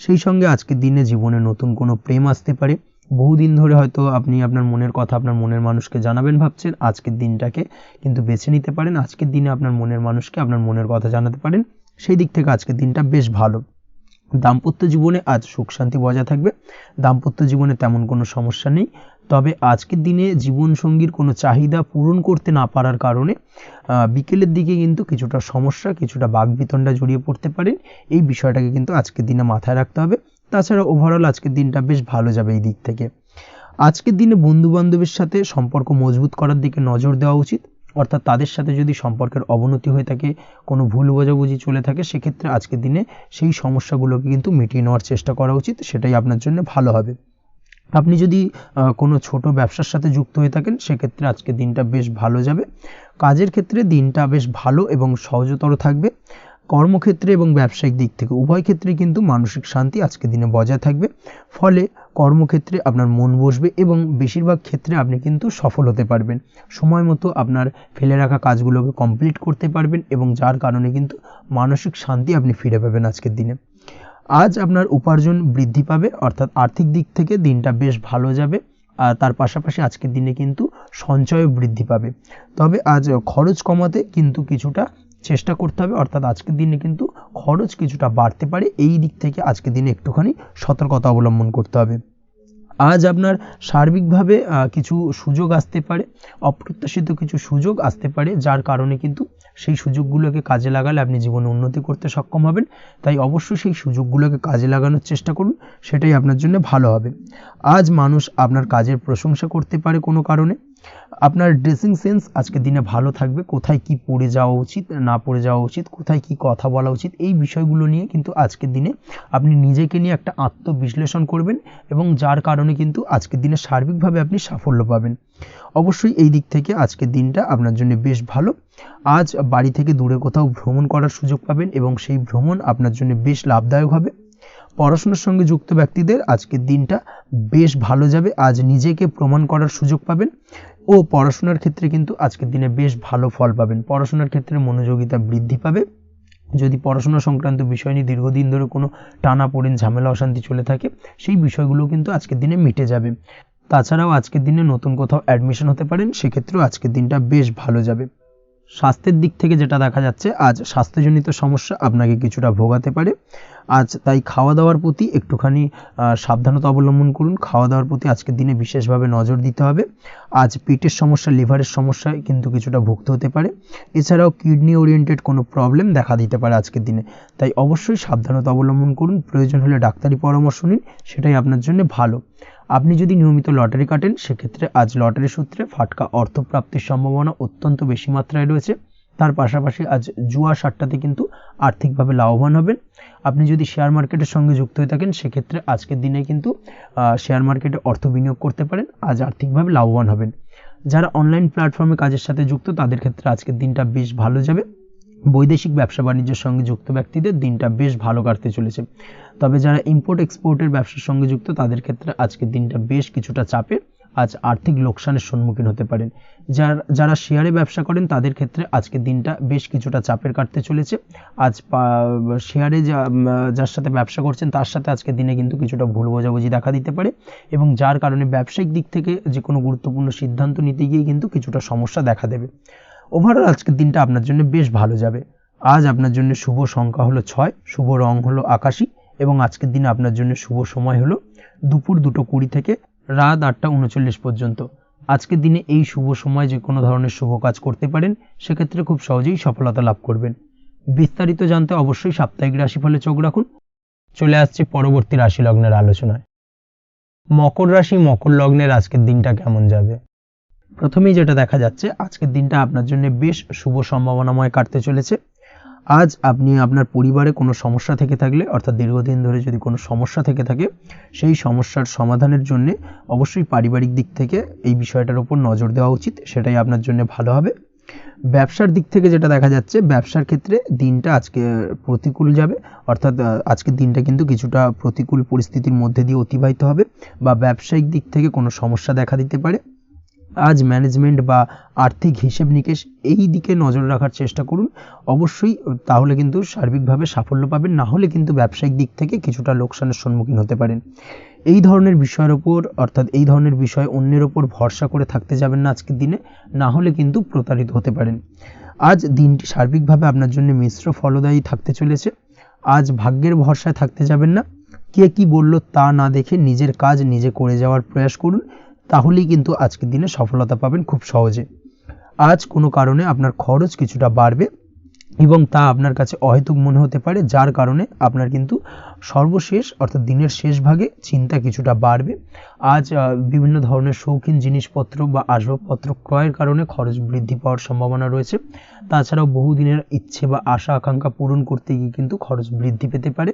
সেই সঙ্গে আজকের দিনে জীবনে নতুন কোনো প্রেম আসতে পারে। বহুদিন ধরে হয়তো আপনি আপনার মনের কথা আপনার মনের মানুষকে জানাবেন ভাবছেন, আজকের দিনটাকে কিন্তু বেছে নিতে পারেন। আজকের দিনে আপনার মনের মানুষকে আপনার মনের কথা জানাতে পারেন। সেই দিক থেকে আজকের দিনটা বেশ ভালো। দাম্পত্য জীবনে আজ সুখ শান্তি বজায় থাকবে। দাম্পত্য জীবনে তেমন কোনো সমস্যা নেই। তবে আজকের দিনে জীবনসঙ্গীর কোনো চাহিদা পূরণ করতে না পারার কারণে বিকেলের দিকে কিন্তু কিছুটা সমস্যা, কিছুটা বাগবিতণ্ডা জড়িয়ে পড়তে পারেন। এই বিষয়টাকে কিন্তু আজকের দিনে মাথায় রাখতে হবে। তাছাড়া ওভারঅল আজকের দিনটা বেশ ভালো যাবে এই দিক থেকে। আজকের দিনে বন্ধু বান্ধবের সাথে সম্পর্ক মজবুত করার দিকে নজর দেওয়া উচিত। অর্থাৎ তাদের সাথে যদি সম্পর্কের অবনতি হয়ে থাকে, কোনো ভুল বোঝাবুঝি চলে থাকে, সেক্ষেত্রে আজকের দিনে সেই সমস্যাগুলোকে কিন্তু মিটিয়ে নেওয়ার চেষ্টা করা উচিত। সেটাই আপনার জন্য ভালো হবে। আপনি যদি কোনো ছোট ব্যবসার সাথে যুক্ত হয়ে থাকেন, সেক্ষেত্রে আজকের দিনটা বেশ ভালো যাবে। কাজের ক্ষেত্রে দিনটা বেশ ভালো এবং সহজতর থাকবে। কর্মক্ষেত্রে এবং ব্যবসায়িক দিক থেকে উভয় ক্ষেত্রে কিন্তু মানসিক শান্তি আজকের দিনে বজায় থাকবে। ফলে কর্মক্ষেত্রে আপনার মন বসবে এবং বেশিরভাগ ক্ষেত্রে আপনি কিন্তু সফল হতে পারবেন। সময় মতো আপনার ফেলে রাখা কাজগুলোকে কমপ্লিট করতে পারবেন এবং যার কারণে কিন্তু মানসিক শান্তি আপনি ফিরে পাবেন আজকের দিনে। আজ আপনার উপার্জন বৃদ্ধি পাবে, অর্থাৎ আর্থিক দিক থেকে দিনটা বেশ ভালো যাবে। আর তার পাশাপাশি আজকের দিনে কিন্তু সঞ্চয় বৃদ্ধি পাবে। তবে আজ খরচ কমাতে কিন্তু কিছুটা চেষ্টা করতে হবে, অর্থাৎ আজকের দিনে কিন্তু খরচ কিছুটা বাড়তে পারে, এই দিক থেকে আজকের দিনে একটুখানি সতর্কতা অবলম্বন করতে হবে। আজ আপনার সার্বিকভাবে কিছু সুযোগ আসতে পারে, অপ্রত্যাশিত কিছু সুযোগ আসতে পারে, যার কারণে কিন্তু সেই সুযোগগুলোকে কাজে লাগালে আপনি জীবনে উন্নতি করতে সক্ষম হবেন। তাই অবশ্যই সেই সুযোগগুলোকে কাজে লাগানোর চেষ্টা করুন, সেটাই আপনার জন্য ভালো হবে। আজ মানুষ আপনার কাজের প্রশংসা করতে পারে কোনো কারণে। আপনার ড্রেসিং সেন্স আজকের দিনে ভালো থাকবে, কোথায় কি পরে যাওয়া উচিত না পরে যাওয়া উচিত, কোথায় কি কথা বলা উচিত, এই বিষয়গুলো নিয়ে কিন্তু আজকের দিনে আপনি নিজেকে নিয়ে একটা আত্মবিশ্লেষণ করবেন, এবং যার কারণে কিন্তু আজকের দিনে সার্বিকভাবে আপনি সাফল্য পাবেন। অবশ্যই এই দিক থেকে আজকের দিনটা আপনার জন্য বেশ ভালো। আজ বাড়ি থেকে দূরে কোথাও ভ্রমণ করার সুযোগ পাবেন, এবং সেই ভ্রমণ আপনার জন্য বেশ লাভদায়ক হবে। পড়াশোনার সঙ্গে যুক্ত ব্যক্তিদের আজকের দিনটা বেশ ভালো যাবে। আজ নিজেকে প্রমাণ করার সুযোগ পাবেন, ও পড়াশোনার ক্ষেত্রে কিন্তু আজকের দিনে বেশ ভালো ফল পাবেন। পড়াশোনার ক্ষেত্রে মনোযোগিতা বৃদ্ধি পাবে। যদি পড়াশোনা সংক্রান্ত বিষয় নিয়ে দীর্ঘদিন ধরে কোনো টানাপোড়েন, ঝামেলা, অশান্তি চলে থাকে, সেই বিষয়গুলো কিন্তু আজকের দিনে মিটে যাবে। তাছাড়াও আজকের দিনে নতুন কোথাও অ্যাডমিশন হতে পারেন, সেক্ষেত্রেও আজকের দিনটা বেশ ভালো যাবে। স্বাস্থ্যের দিক থেকে যেটা দেখা যাচ্ছে, আজ স্বাস্থ্যজনিত সমস্যা আপনাকে কিছুটা ভোগাতে পারে। আজ তাই খাওয়া দাওয়ার প্রতি একটুখানি সাবধানতা অবলম্বন করুন। খাওয়া দাওয়ার প্রতি আজকের দিনে বিশেষভাবে নজর দিতে হবে। আজ পেটের সমস্যা, লিভারের সমস্যায় কিন্তু কিছুটা ভুগতে হতে পারে। এছাড়াও কিডনি ওরিয়েন্টেড কোনো প্রবলেম দেখা দিতে পারে আজকের দিনে, তাই অবশ্যই সাবধানতা অবলম্বন করুন। প্রয়োজন হলে ডাক্তারি পরামর্শ নিন, সেটাই আপনার জন্য ভালো। আপনি যদি নিয়মিত লটারি কাটেন, সেক্ষেত্রে আজ লটারি সূত্রে ফাটকা অর্থপ্রাপ্তির সম্ভাবনা অত্যন্ত বেশি মাত্রায় রয়েছে। তার পাশাপাশি আজ জুয়া সাট্টাতে কিন্তু আর্থিকভাবে লাভবান হবেন। আপনি যদি শেয়ার মার্কেটের সঙ্গে যুক্ত হয়ে থাকেন, সেক্ষেত্রে আজকের দিনে কিন্তু শেয়ার মার্কেটে অর্থ বিনিয়োগ করতে পারেন, আজ আর্থিকভাবে লাভবান হবেন। যারা অনলাইন প্ল্যাটফর্মে কাজের সাথে যুক্ত, তাদের ক্ষেত্রে আজকের দিনটা বেশ ভালো যাবে। বৈদেশিক ব্যবসা বাণিজ্যের সঙ্গে যুক্ত ব্যক্তিদের দিনটা বেশ ভালো কাটতে চলেছে। তবে যারা ইম্পোর্ট এক্সপোর্টের ব্যবসার সঙ্গে যুক্ত, তাদের ক্ষেত্রে আজকের দিনটা বেশ কিছুটা চাপের। আজ আর্থিক লোকসানের সম্মুখীন হতে পারেন। যারা শেয়ারে ব্যবসা করেন, তাদের ক্ষেত্রে আজকের দিনটা বেশ কিছুটা চাপের কাটতে চলেছে। আজ শেয়ারে যার সাথে ব্যবসা করছেন, তার সাথে আজকের দিনে কিন্তু কিছুটা ভুল বোঝাবুঝি দেখা দিতে পারে, এবং যার কারণে ব্যবসায়িক দিক থেকে যে কোনো গুরুত্বপূর্ণ সিদ্ধান্ত নিতে গিয়ে কিন্তু কিছুটা সমস্যা দেখা দেবে। ওভারঅল আজকের দিনটা আপনার জন্য বেশ ভালো যাবে। আজ আপনার জন্য শুভ সংখ্যা হলো 6, শুভ রং হলো আকাশী, এবং আজকের দিনে আপনার জন্য শুভ সময় হলো দুপুর 2:20 থেকে রাত 8:39 পর্যন্ত। আজকের দিনে এই শুভ সময় যে কোনো ধরনের শুভ কাজ করতে পারেন, সেক্ষেত্রে খুব সহজেই সফলতা লাভ করবেন। বিস্তারিত জানতে অবশ্যই সাপ্তাহিক রাশিফলে চোখ রাখুন। চলে আসছে পরবর্তী রাশি লগ্নের আলোচনায়। মকর রাশি, মকর লগ্নের আজকের দিনটা কেমন যাবে? প্রথমেই যেটা দেখা যাচ্ছে, আজকের দিনটা আপনার জন্য বেশ শুভ সম্ভাবনাময় কাটতে চলেছে। আজ আপনি আপনার পরিবারে কোনো সমস্যা থেকে থাকলে, অর্থাৎ দীর্ঘদিন ধরে যদি কোনো সমস্যা থেকে থাকে, সেই সমস্যার সমাধানের জন্য অবশ্যই পারিবারিক দিক থেকে এই বিষয়টার উপর নজর দেওয়া উচিত, সেটাই আপনার জন্য ভালো হবে। ব্যবসার দিক থেকে যেটা দেখা যাচ্ছে, ব্যবসার ক্ষেত্রে দিনটা আজকে প্রতিকূল যাবে, অর্থাৎ আজকের দিনটা কিন্তু কিছুটা প্রতিকূল পরিস্থিতির মধ্যে দিয়ে অতিবাহিত হবে, বা ব্যবসায়িক দিক থেকে কোনো সমস্যা দেখা দিতে পারে। আজ ম্যানেজমেন্ট বা আর্থিক হিসেব নিকেশ এই দিকে নজর রাখার চেষ্টা করুন অবশ্যই, তাহলে কিন্তু সার্বিকভাবে সাফল্য পাবেন। না হলে কিন্তু ব্যবসায়িক দিক থেকে কিছুটা লোকসানের সম্মুখীন হতে পারেন। এই ধরনের বিষয়ের ওপর, অর্থাৎ এই ধরনের বিষয় অন্যের ওপর ভরসা করে থাকতে যাবেন না আজকের দিনে, না হলে কিন্তু প্রতারিত হতে পারেন। আজ দিনটি সার্বিকভাবে আপনার জন্য মিশ্র ফলদায়ী থাকতে চলেছে। আজ ভাগ্যের ভরসায় থাকতে যাবেন না। কে কি বলল তা না দেখে নিজের কাজ নিজে করে যাওয়ার প্রয়াস করুন, তাহলেই কিন্তু আজকের দিনে সফলতা পাবেন খুব সহজে। আজ কোনো কারণে আপনার খরচ কিছুটা বাড়বে, এবং তা আপনার কাছে অহেতুক মনে হতে পারে, যার কারণে আপনার কিন্তু সর্বশেষ, অর্থাৎ দিনের শেষ ভাগে চিন্তা কিছুটা বাড়বে। আজ বিভিন্ন ধরনের শৌখিন জিনিসপত্র বা আসবাবপত্র ক্রয়ের কারণে খরচ বৃদ্ধি পাওয়ার সম্ভাবনা রয়েছে। তাছাড়াও বহুদিনের ইচ্ছে বা আশা আকাঙ্ক্ষা পূরণ করতে গিয়ে কিন্তু খরচ বৃদ্ধি পেতে পারে।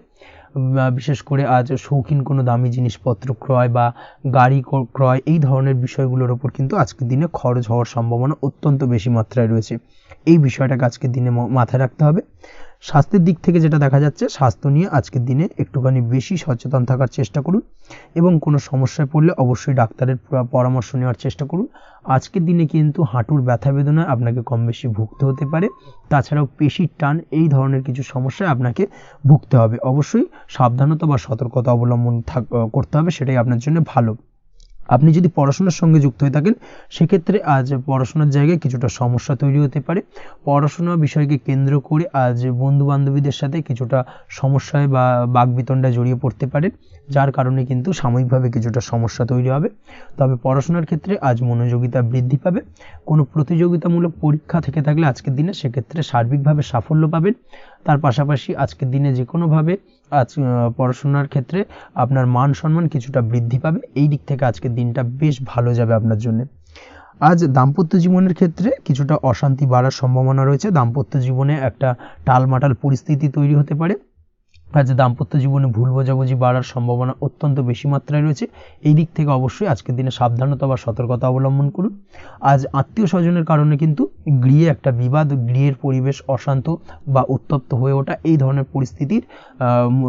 বিশেষ করে আজ শৌখিন কোনো দামি জিনিসপত্র ক্রয় বা গাড়ি ক্রয়, এই ধরনের বিষয়গুলোর ওপর কিন্তু আজকের দিনে খরচ হওয়ার সম্ভাবনা অত্যন্ত বেশি মাত্রায় রয়েছে। এই বিষয়টাকে আজকের দিনে মাথায় রাখতে হবে। স্বাস্থ্যের দিক থেকে যেটা দেখা যাচ্ছে, স্বাস্থ্য নিয়ে আজকের দিনে একটুখানি বেশি সচেতন থাকার চেষ্টা করুন, এবং কোনো সমস্যায় পড়লে অবশ্যই ডাক্তারের পরামর্শ নেওয়ার চেষ্টা করুন। আজকের দিনে কিন্তু হাঁটুর ব্যথা বেদনায় আপনাকে কম বেশি ভুগতে হতে পারে। তাছাড়াও পেশির টান, এই ধরনের কিছু সমস্যায় আপনাকে ভুগতে হবে। অবশ্যই সাবধানতা বা সতর্কতা অবলম্বন করতে হবে, সেটাই আপনার জন্য ভালো। আপনি যদি পড়াশোনার সঙ্গে যুক্ত হয়ে থাকেন সেক্ষেত্রে আজ পড়াশোনার জায়গায় কিছুটা সমস্যা তৈরি হতে পারে। পড়াশোনা বিষয়কে কেন্দ্র করে আজ বন্ধু বান্ধবীদের সাথে কিছুটা সমস্যায় বা বাকবিতণ্ডায় জড়িয়ে পড়তে পারেন, যার কারণে কিন্তু সাময়িকভাবে কিছুটা সমস্যা তৈরি হবে। তবে পড়াশোনার ক্ষেত্রে আজ মনোযোগিতা বৃদ্ধি পাবে। কোনো প্রতিযোগিতামূলক পরীক্ষা থেকে থাকলে আজকের দিনে সেক্ষেত্রে সার্বিকভাবে সাফল্য পাবেন। তার পাশাপাশি আজকের দিনে যে কোনোভাবে আজ পড়াশোনার ক্ষেত্রে আপনার মান সম্মান কিছুটা বৃদ্ধি পাবে। এই দিক থেকে আজকের দিনটা বেশ ভালো যাবে আপনার জন্য। আজ দাম্পত্য জীবনের ক্ষেত্রে কিছুটা অশান্তি বাড়ার সম্ভাবনা রয়েছে। দাম্পত্য জীবনে একটা টালমাটাল পরিস্থিতি তৈরি হতে পারে। আজ দাম্পত্য জীবনে ভুল বোঝাবুঝি বাড়ার সম্ভাবনা অত্যন্ত বেশি মাত্রায় রয়েছে। এই দিক থেকে অবশ্যই আজকের দিনে সাবধানতা বা সতর্কতা অবলম্বন করুন। আজ আত্মীয় স্বজনের কারণে কিন্তু গৃহে একটা বিবাদ, গৃহের পরিবেশ অশান্ত বা উত্তপ্ত হয়ে ওঠা, এই ধরনের পরিস্থিতির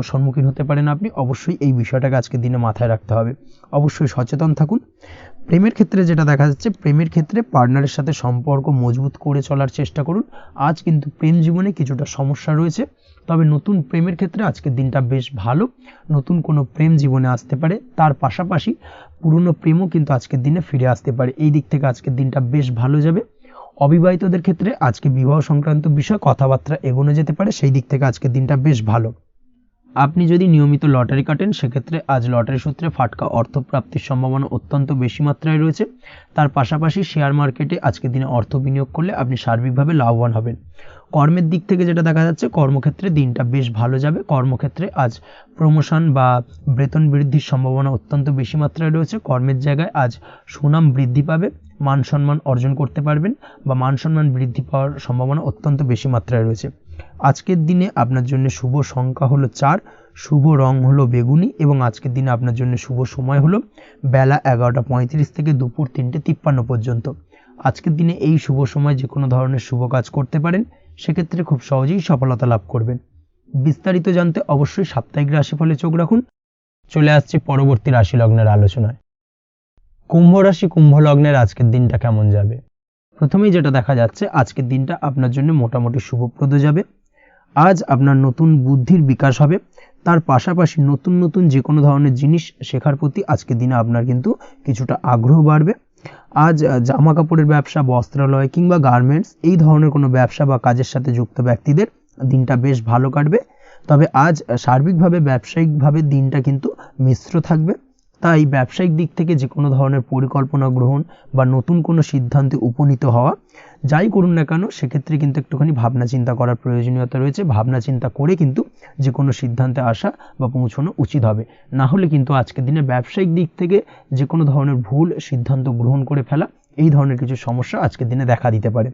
সম্মুখীন হতে পারেন আপনি। অবশ্যই এই বিষয়টাকে আজকের দিনে মাথায় রাখতে হবে। অবশ্যই সচেতন থাকুন। প্রেমের ক্ষেত্রে যেটা দেখা যাচ্ছে, প্রেমের ক্ষেত্রে পার্টনারের সাথে সম্পর্ক মজবুত করে চলার চেষ্টা করুন। আজ কিন্তু প্রেম জীবনে কিছুটা সমস্যা রয়েছে, তবে নতুন প্রেমের ক্ষেত্রে আজকের দিনটা বেশ ভালো। নতুন কোনো প্রেম জীবনে আসতে পারে, তার পাশাপাশি পুরনো প্রেমও কিন্তু আজকের দিনে ফিরে আসতে পারে। এই দিক থেকে আজকের দিনটা বেশ ভালো যাবে। অবিবাহিতদের ক্ষেত্রে আজকে বিবাহ সংক্রান্ত বিষয় কথাবার্তা এগোনো যেতে পারে, সেই দিক থেকে আজকের দিনটা বেশ ভালো। আপনি যদি নিয়মিত লটারি কাটেন সেক্ষেত্রে আজ লটারি সূত্রে ফাটকা অর্থপ্রাপ্তির সম্ভাবনা অত্যন্ত বেশি মাত্রায় রয়েছে। তার পাশাপাশি শেয়ার মার্কেটে আজকের দিনে অর্থ বিনিয়োগ করলে আপনি সার্বিকভাবে লাভবান হবেন। কর্মের দিক থেকে যেটা দেখা যাচ্ছে, কর্মক্ষেত্রে দিনটা বেশ ভালো যাবে। কর্মক্ষেত্রে আজ প্রমোশন বা বেতন বৃদ্ধির সম্ভাবনা অত্যন্ত বেশি মাত্রায় রয়েছে। কর্মের জায়গায় আজ সুনাম বৃদ্ধি পাবে, মান সম্মান অর্জন করতে পারবেন বা মান সম্মান বৃদ্ধি পাওয়ার সম্ভাবনা অত্যন্ত বেশি মাত্রায় রয়েছে। আজকের দিনে আপনার জন্য শুভ সংখ্যা হলো 4, শুভ রং হলো বেগুনি এবং আজকের দিনে আপনার জন্য শুভ সময় হলো বেলা 11:35 থেকে দুপুর 3:53 পর্যন্ত। আজকের দিনে এই শুভ সময় যে কোনো ধরনের শুভ কাজ করতে পারেন, সেক্ষেত্রে খুব সহজেই সফলতা লাভ করবেন। বিস্তারিত জানতে অবশ্যই সাপ্তাহিক রাশিফলে চোখ রাখুন। চলে আসছে পরবর্তী রাশি লগ্নের আলোচনায়। কুম্ভ রাশি, কুম্ভ লগ্নের আজকের দিনটা কেমন যাবে? প্রথমেই যেটা দেখা যাচ্ছে, আজকের দিনটা আপনার জন্য মোটামুটি শুভপ্রদ যাবে। আজ আপনার নতুন বুদ্ধির বিকাশ হবে। তার পাশাপাশি নতুন নতুন যে কোনো ধরনের জিনিস শেখার প্রতি আজকের দিনে আপনার কিন্তু কিছুটা আগ্রহ বাড়বে। আজ জামা কাপড়ের ব্যবসা, বস্ত্রালয় কিংবা গার্মেন্টস এই ধরনের কোনো ব্যবসা বা কাজের সাথে যুক্ত ব্যক্তিদের দিনটা বেশ ভালো কাটবে। তবে আজ সার্বিকভাবে ব্যবসায়িকভাবে দিনটা কিন্তু মিশ্র থাকবে। তাই ব্যবসায়িক দিক থেকে যে কোনো ধরনের পরিকল্পনা গ্রহণ বা নতুন কোনো সিদ্ধান্তে উপনীত হওয়া, যাই করুন না কেন সেক্ষেত্রে কিন্তু একটুখানি ভাবনা চিন্তা করার প্রয়োজনীয়তা রয়েছে। ভাবনা চিন্তা করে কিন্তু যে কোনো সিদ্ধান্তে আসা বা পৌঁছানো উচিত হবে। না হলে কিন্তু আজকের দিনে ব্যবসায়িক দিক থেকে যে কোনো ধরনের ভুল সিদ্ধান্ত গ্রহণ করে ফেলা, এই ধরনের কিছু সমস্যা আজকের দিনে দেখা দিতে পারে।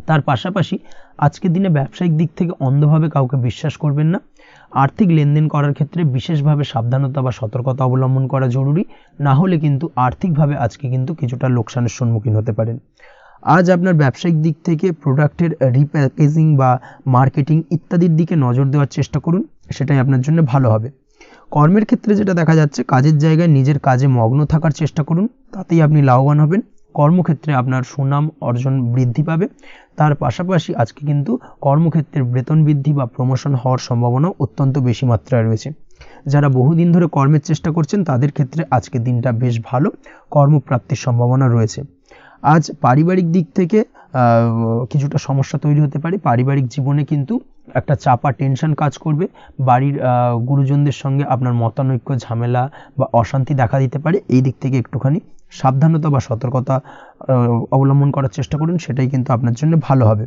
তার পাশাপাশি আজকের দিনে ব্যবসায়িক দিক থেকে অন্ধভাবে কাউকে বিশ্বাস করবেন না। আর্থিক লেনদেন করার ক্ষেত্রে বিশেষভাবে সাবধানতা বা সতর্কতা অবলম্বন করা জরুরি। না হলে কিন্তু আর্থিকভাবে আজকে কিন্তু কিছুটা লোকসানের সম্মুখীন হতে পারেন। আজ আপনার ব্যবসায়িক দিক থেকে প্রোডাক্টের রিপ্যাকেজিং বা মার্কেটিং ইত্যাদির দিকে নজর দেওয়ার চেষ্টা করুন, সেটাই আপনার জন্য ভালো হবে। কর্মের ক্ষেত্রে যেটা দেখা যাচ্ছে, কাজের জায়গায় নিজের কাজে মগ্ন থাকার চেষ্টা করুন, তাতেই আপনি লাভবান হবেন। কর্মক্ষেত্রে আপনার সুনাম অর্জন বৃদ্ধি পাবে। তার পাশাপাশি আজকে কিন্তু কর্মক্ষেত্রের বেতন বৃদ্ধি বা প্রমোশন হওয়ার সম্ভাবনাও অত্যন্ত বেশি মাত্রায় রয়েছে। যারা বহুদিন ধরে কর্মের চেষ্টা করছেন তাদের ক্ষেত্রে আজকের দিনটা বেশ ভালো, কর্মপ্রাপ্তির সম্ভাবনা রয়েছে। আজ পারিবারিক দিক থেকে কিছুটা সমস্যা তৈরি হতে পারে। পারিবারিক জীবনে কিন্তু একটা চাপা টেনশন কাজ করবে। বাড়ির গুরুজনদের সঙ্গে আপনার মতানৈক্য, ঝামেলা বা অশান্তি দেখা দিতে পারে। এই দিক থেকে একটুখানি সাবধানতা বা সতর্কতা অবলম্বন করার চেষ্টা করুন, সেটাই কিন্তু আপনার জন্য ভালো হবে।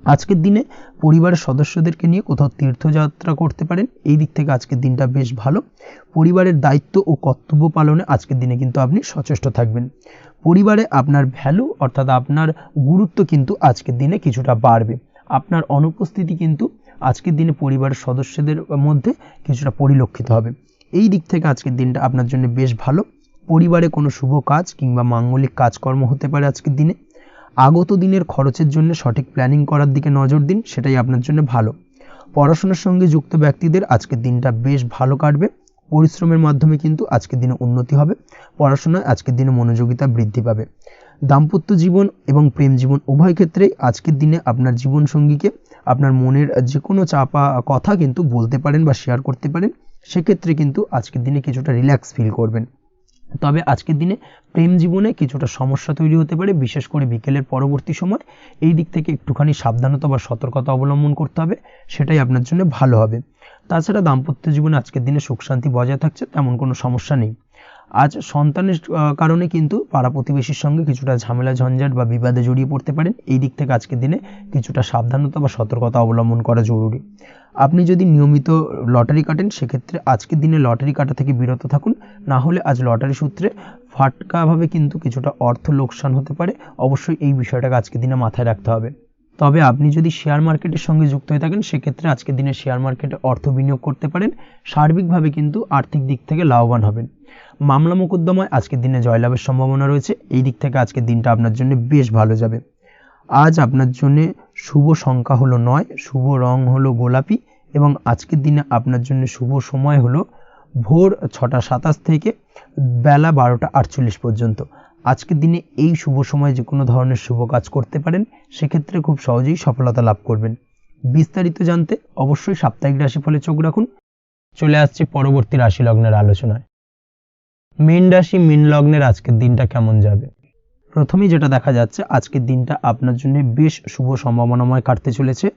আজকের দিনে পরিবারের সদস্যদেরকে নিয়ে কোথাও তীর্থযাত্রা করতে পারেন। এই দিক থেকে আজকের দিনটা বেশ ভালো। পরিবারের দায়িত্ব ও কর্তব্য পালনে আজকের দিনে কিন্তু আপনি সচেষ্ট থাকবেন। পরিবারে আপনার ভ্যালু অর্থাৎ আপনার গুরুত্ব কিন্তু আজকের দিনে কিছুটা বাড়বে। আপনার অনুপস্থিতি কিন্তু আজকের দিনে পরিবারের সদস্যদের মধ্যে কিছুটা পরিলক্ষিত হবে। এই দিক থেকে আজকের দিনটা আপনার জন্য বেশ ভালো। পরিবারে কোনো শুভ কাজ কিংবা মাঙ্গলিক কাজকর্ম হতে পারে আজকের দিনে। আগত দিনের খরচের জন্য সঠিক প্ল্যানিং করার দিকে নজর দিন, সেটাই আপনার জন্য ভালো। পড়াশোনার সঙ্গে যুক্ত ব্যক্তিদের আজকের দিনটা বেশ ভালো কাটবে। পরিশ্রমের মাধ্যমে কিন্তু আজকের দিনে উন্নতি হবে। পড়াশোনায় আজকের দিনে মনোযোগিতা বৃদ্ধি পাবে। দাম্পত্য জীবন এবং প্রেম জীবন উভয় ক্ষেত্রেই আজকের দিনে আপনার জীবনসঙ্গীকে আপনার মনের যে কোনো চাপা কথা কিন্তু বলতে পারেন বা শেয়ার করতে পারেন। সেক্ষেত্রে কিন্তু আজকের দিনে কিছুটা রিল্যাক্স ফিল করবেন। তবে আজকের দিনে প্রেম জীবনে কিছুটা সমস্যা তৈরি হতে পারে, বিশেষ করে বিকেলের পরবর্তী সময়। এই দিক থেকে একটুখানি সাবধানতা বা সতর্কতা অবলম্বন করতে হবে, সেটাই আপনার জন্য ভালো হবে। তাছাড়া দাম্পত্য জীবনে আজকের দিনে সুখ শান্তি বজায় থাকছে, তেমন কোনো সমস্যা নেই। আজ সন্তানের কারণে কিন্তু পাড়া প্রতিবেশীর সঙ্গে কিছুটা ঝামেলা ঝঞ্ঝাট বা বিবাদে জড়িয়ে পড়তে পারেন। এই দিক থেকে আজকের দিনে কিছুটা সাবধানতা বা সতর্কতা অবলম্বন করা জরুরি। আপনি যদি নিয়মিত লটারি কাটেন, সেক্ষেত্রে আজকের দিনে লটারি কাটা থেকে বিরত থাকুন, না হলে আজ লটারি সূত্রে ফাটকাভাবে কিন্তু কিছুটা অর্থ লোকসান হতে পারে। অবশ্যই এই বিষয়টাকে আজকের দিনে মাথায় রাখতে হবে। তবে আপনি যদি শেয়ার মার্কেটের সঙ্গে যুক্ত হয়ে থাকেন, সেক্ষেত্রে আজকের দিনে শেয়ার মার্কেটে অর্থ বিনিয়োগ করতে পারেন, সার্বিকভাবে কিন্তু আর্থিক দিক থেকে লাভবান হবেন। মামলা মোকদ্দমায় আজকের দিনে জয়লাভের সম্ভাবনা রয়েছে। এই দিক থেকে আজকের দিনটা আপনার জন্য বেশ ভালো যাবে। আজ আপনার জন্য শুভ সংখ্যা হলো 9, শুভ রং হলো গোলাপি, এবং আজকের দিনে আপনার জন্য শুভ সময় হলো ভোর 6টা 27 থেকে বেলা 12টা 48 পর্যন্ত। আজকের দিনে এই শুভ সময় যে কোনো ধরনের শুভ কাজ করতে পারেন, সেক্ষেত্রে খুব সহজেই সফলতা লাভ করবেন। বিস্তারিত জানতে অবশ্যই সাপ্তাহিক রাশিফলে চোখ রাখুন। চলে আসছি পরবর্তী রাশি লগ্নের আলোচনায়। মীন রাশি মীন লগ্নের আজকের দিনটা কেমন যাবে? প্রথমেই যেটা দেখা যাচ্ছে, আজকের দিনটা আপনার জন্য বেশ শুভ সম্ভাবনাময় কাটতে চলেছে।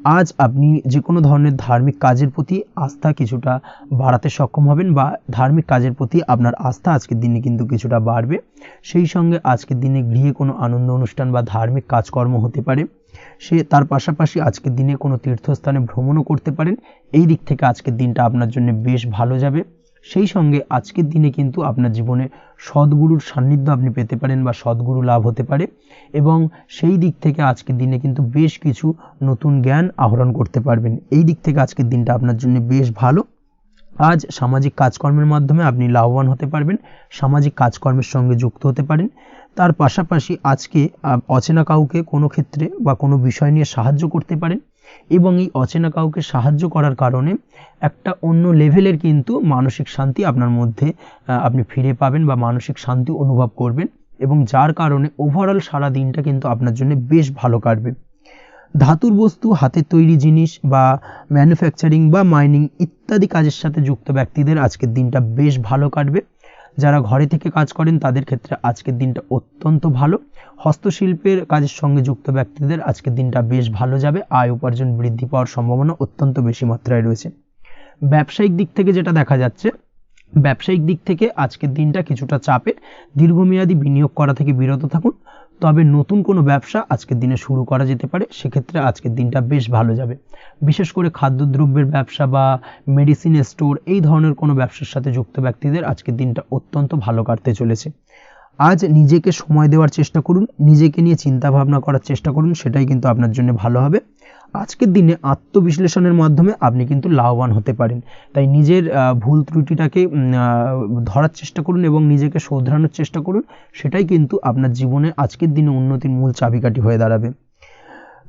আজ আপনি যে কোনো ধরনের ধার্মিক কাজের প্রতি আস্থা কিছুটা বাড়াতে সক্ষম হবেন, বা ধার্মিক কাজের প্রতি আপনার আস্থা আজকের দিনে কিন্তু কিছুটা বাড়বে। সেই সঙ্গে আজকের দিনে গৃহে কোনো আনন্দ অনুষ্ঠান বা ধার্মিক কাজকর্ম হতে পারে। তার পাশাপাশি আজকের দিনে কোনো তীর্থস্থানে ভ্রমণও করতে পারেন। এই দিক থেকে আজকের দিনটা আপনার জন্য বেশ ভালো যাবে। সেই সঙ্গে আজকের দিনে কিন্তু আপনার জীবনে সদ্গুরুর সান্নিধ্য আপনি পেতে পারেন, বা সদ্গুরু লাভ হতে পারে, এবং সেই দিক থেকে আজকের দিনে কিন্তু বেশ কিছু নতুন জ্ঞান আহরণ করতে পারবেন। এই দিক থেকে আজকের দিনটা আপনার জন্য বেশ ভালো। আজ সামাজিক কাজকর্মের মাধ্যমে আপনি লাভবান হতে পারবেন, সামাজিক কাজকর্মের সঙ্গে যুক্ত হতে পারেন। তার পাশাপাশি আজকে অচেনা কাউকে কোনো ক্ষেত্রে বা কোনো বিষয় নিয়ে সাহায্য করতে পারেন, এবং এই অচেনা কাউকে সাহায্য করার কারণে একটা অন্য লেভেলের কিন্তু মানসিক শান্তি আপনার মধ্যে আপনি ফিরে পাবেন, বা মানসিক শান্তি অনুভব করবেন, এবং যার কারণে ওভারঅল সারা দিনটা কিন্তু আপনার জন্য বেশ ভালো কাটবে। ধাতুর বস্তু, হাতের তৈরি জিনিস বা ম্যানুফ্যাকচারিং বা মাইনিং ইত্যাদি কাজের সাথে যুক্ত ব্যক্তিদের আজকের দিনটা বেশ ভালো কাটবে। যারা ঘরে থেকে কাজ করেন তাদের ক্ষেত্রে আজকের দিনটা অত্যন্ত ভালো। হস্তশিল্পের কাজের সঙ্গে যুক্ত ব্যক্তিদের আজকের দিনটা বেশ ভালো যাবে। আয় উপার্জন বৃদ্ধি পাওয়ার সম্ভাবনা অত্যন্ত বেশি মাত্রায় রয়েছে। ব্যবসায়িক দিক থেকে যেটা দেখা যাচ্ছে, ব্যবসায়িক দিক থেকে আজকের দিনটা কিছুটা চাপের। দীর্ঘমেয়াদী বিনিয়োগ করা থেকে বিরত থাকুন। তবে নতুন কোনো ব্যবসা আজকের দিনে শুরু করা যেতে পারে, সেক্ষেত্রে আজকের দিনটা বেশ ভালো যাবে। বিশেষ করে খাদ্যদ্রব্যের ব্যবসা বা মেডিসিন স্টোর, এই ধরনের কোনো ব্যবসার সাথে যুক্ত ব্যক্তিদের আজকের দিনটা অত্যন্ত ভালো কাটতে চলেছে। আজ নিজেকে সময় দেওয়ার চেষ্টা করুন, নিজেকে নিয়ে চিন্তা ভাবনা করার চেষ্টা করুন, সেটাই কিন্তু আপনার জন্য ভালো হবে। আজকের দিনে আত্মবিশ্লেষণের মাধ্যমে আপনি কিন্তু লাভবান হতে পারেন। তাই নিজের ভুল ত্রুটিটাকে ধরার চেষ্টা করুন এবং নিজেকে শোধরানোর চেষ্টা করুন, সেটাই কিন্তু আপনার জীবনে আজকের দিনে উন্নতির মূল চাবিকাঠি হয়ে দাঁড়াবে।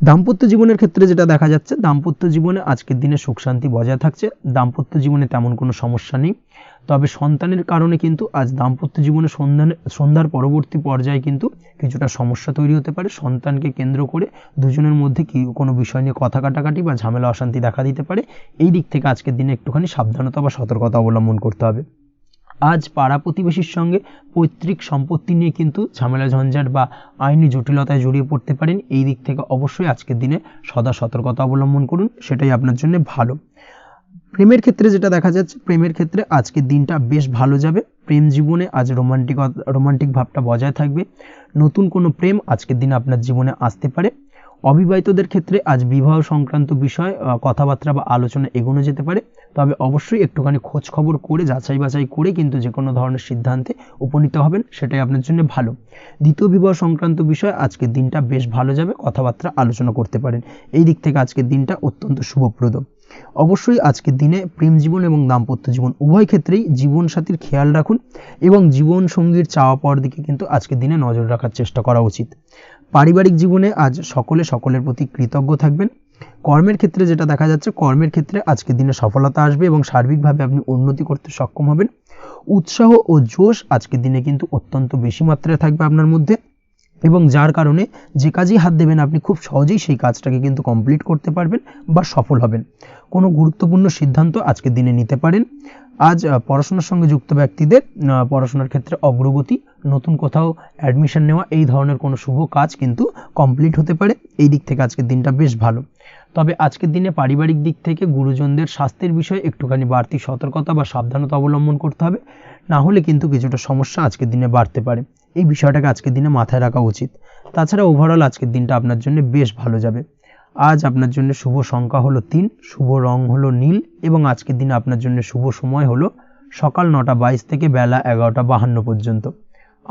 দাম্পত্য জীবনের ক্ষেত্রে যেটা দেখা যাচ্ছে, দাম্পত্য জীবনে আজকের দিনে সুখ শান্তি বজায় থাকছে। দাম্পত্য জীবনে তেমন কোনো সমস্যা নেই। তবে সন্তানের কারণে কিন্তু আজ দাম্পত্য জীবনে সন্ধ্যার পরবর্তী পর্যায়ে কিন্তু কিছুটা সমস্যা তৈরি হতে পারে। সন্তানকে কেন্দ্র করে দুজনের মধ্যে কোনো বিষয় নিয়ে কথা কাটাকাটি বা ঝামেলা অশান্তি দেখা দিতে পারে। এই দিক থেকে আজকের দিনে একটুখানি সাবধানতা বা সতর্কতা অবলম্বন করতে হবে। আজ পাড়া প্রতিবেশীর সঙ্গে পৈতৃক সম্পত্তি নিয়ে কিন্তু ঝামেলা ঝঞ্ঝাট বা আইনি জটিলতায় জড়িয়ে পড়তে পারেন। এই দিক থেকে অবশ্যই আজকের দিনে সদা সতর্কতা অবলম্বন করুন, সেটাই আপনার জন্য ভালো। প্রেমের ক্ষেত্রে যেটা দেখা যাচ্ছে, প্রেমের ক্ষেত্রে আজকের দিনটা বেশ ভালো যাবে। প্রেম জীবনে আজ রোমান্টিক ভাবটা বজায় থাকবে। নতুন কোনো প্রেম আজকের দিনে আপনার জীবনে আসতে পারে। অবিবাহিতদের ক্ষেত্রে আজ বিবাহ সংক্রান্ত বিষয় কথাবার্তা বা আলোচনা এগোনো যেতে পারে। তবে অবশ্যই একটুখানি খোঁজ খবর করে যাচাই বাছাই করে কিন্তু যে কোনো ধরনের সিদ্ধান্তে উপনীত হবেন, সেটাই আপনার জন্য ভালো। দ্বিতীয় বিবাহ সংক্রান্ত বিষয় আজকের দিনটা বেশ ভালো যাবে, কথাবার্তা আলোচনা করতে পারেন। এই দিক থেকে আজকের দিনটা অত্যন্ত শুভপ্রদ। অবশ্যই আজকের দিনে প্রেম জীবন এবং দাম্পত্য জীবন উভয় ক্ষেত্রেই জীবনসাথীর খেয়াল রাখুন, এবং জীবন সঙ্গীর চাওয়া পাওয়ার দিকে কিন্তু আজকের দিনে নজর রাখার চেষ্টা করা উচিত। পারিবারিক জীবনে আজ সকলের প্রতি কৃতজ্ঞ থাকবেন। কর্মের ক্ষেত্রে যেটা দেখা যাচ্ছে, কর্মের ক্ষেত্রে আজকের দিনে সফলতা আসবে এবং সার্বিকভাবে আপনি উন্নতি করতে সক্ষম হবেন। উৎসাহ ও জোশ আজকের দিনে কিন্তু অত্যন্ত বেশি মাত্রায় থাকবে আপনার মধ্যে, এবং যার কারণে যে কাজেই হাত দেবেন আপনি খুব সহজেই সেই কাজটাকে কিন্তু কমপ্লিট করতে পারবেন বা সফল হবেন। কোনো গুরুত্বপূর্ণ সিদ্ধান্ত আজকের দিনে নিতে পারেন। আজ পড়াশোনার সঙ্গে যুক্ত ব্যক্তিদের পড়াশোনার ক্ষেত্রে অগ্রগতি, নতুন কোথাও অ্যাডমিশন নেওয়া, এই ধরনের কোনো শুভ কাজ কিন্তু কমপ্লিট হতে পারে। এই দিক থেকে আজকের দিনটা বেশ ভালো। তবে আজকের দিনে পারিবারিক দিক থেকে গুরুজনদের স্বাস্থ্যের বিষয়ে একটুখানি বাড়তি সতর্কতা বা সাবধানতা অবলম্বন করতে হবে, না হলে কিন্তু কিছুটা সমস্যা আজকের দিনে বাড়তে পারে। এই বিষয়টাকে আজকের দিনে মাথায় রাখা উচিত। তাছাড়া ওভারঅল আজকের দিনটা আপনার জন্য বেশ ভালো যাবে। আজ আপনার জন্য শুভ সংখ্যা হলো 3, শুভ রং হলো নীল এবং আজকের দিনে আপনার জন্য শুভ সময় হলো সকাল 9:22 থেকে বেলা 11:52 পর্যন্ত।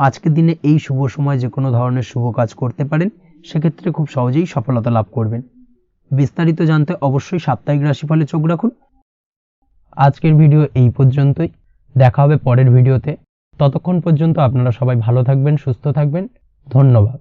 আজকের দিনে এই শুভ সময় যে কোনো ধরনের শুভ কাজ করতে পারেন, সেক্ষেত্রে খুব সহজেই সফলতা লাভ করবেন। বিস্তারিত জানতে অবশ্যই সাপ্তাহিক রাশিফলে চোখ রাখুন। আজকের ভিডিও এই পর্যন্তই, দেখা হবে পরের ভিডিওতে। ততক্ষণ পর্যন্ত আপনারা সবাই ভালো থাকবেন, সুস্থ থাকবেন। ধন্যবাদ।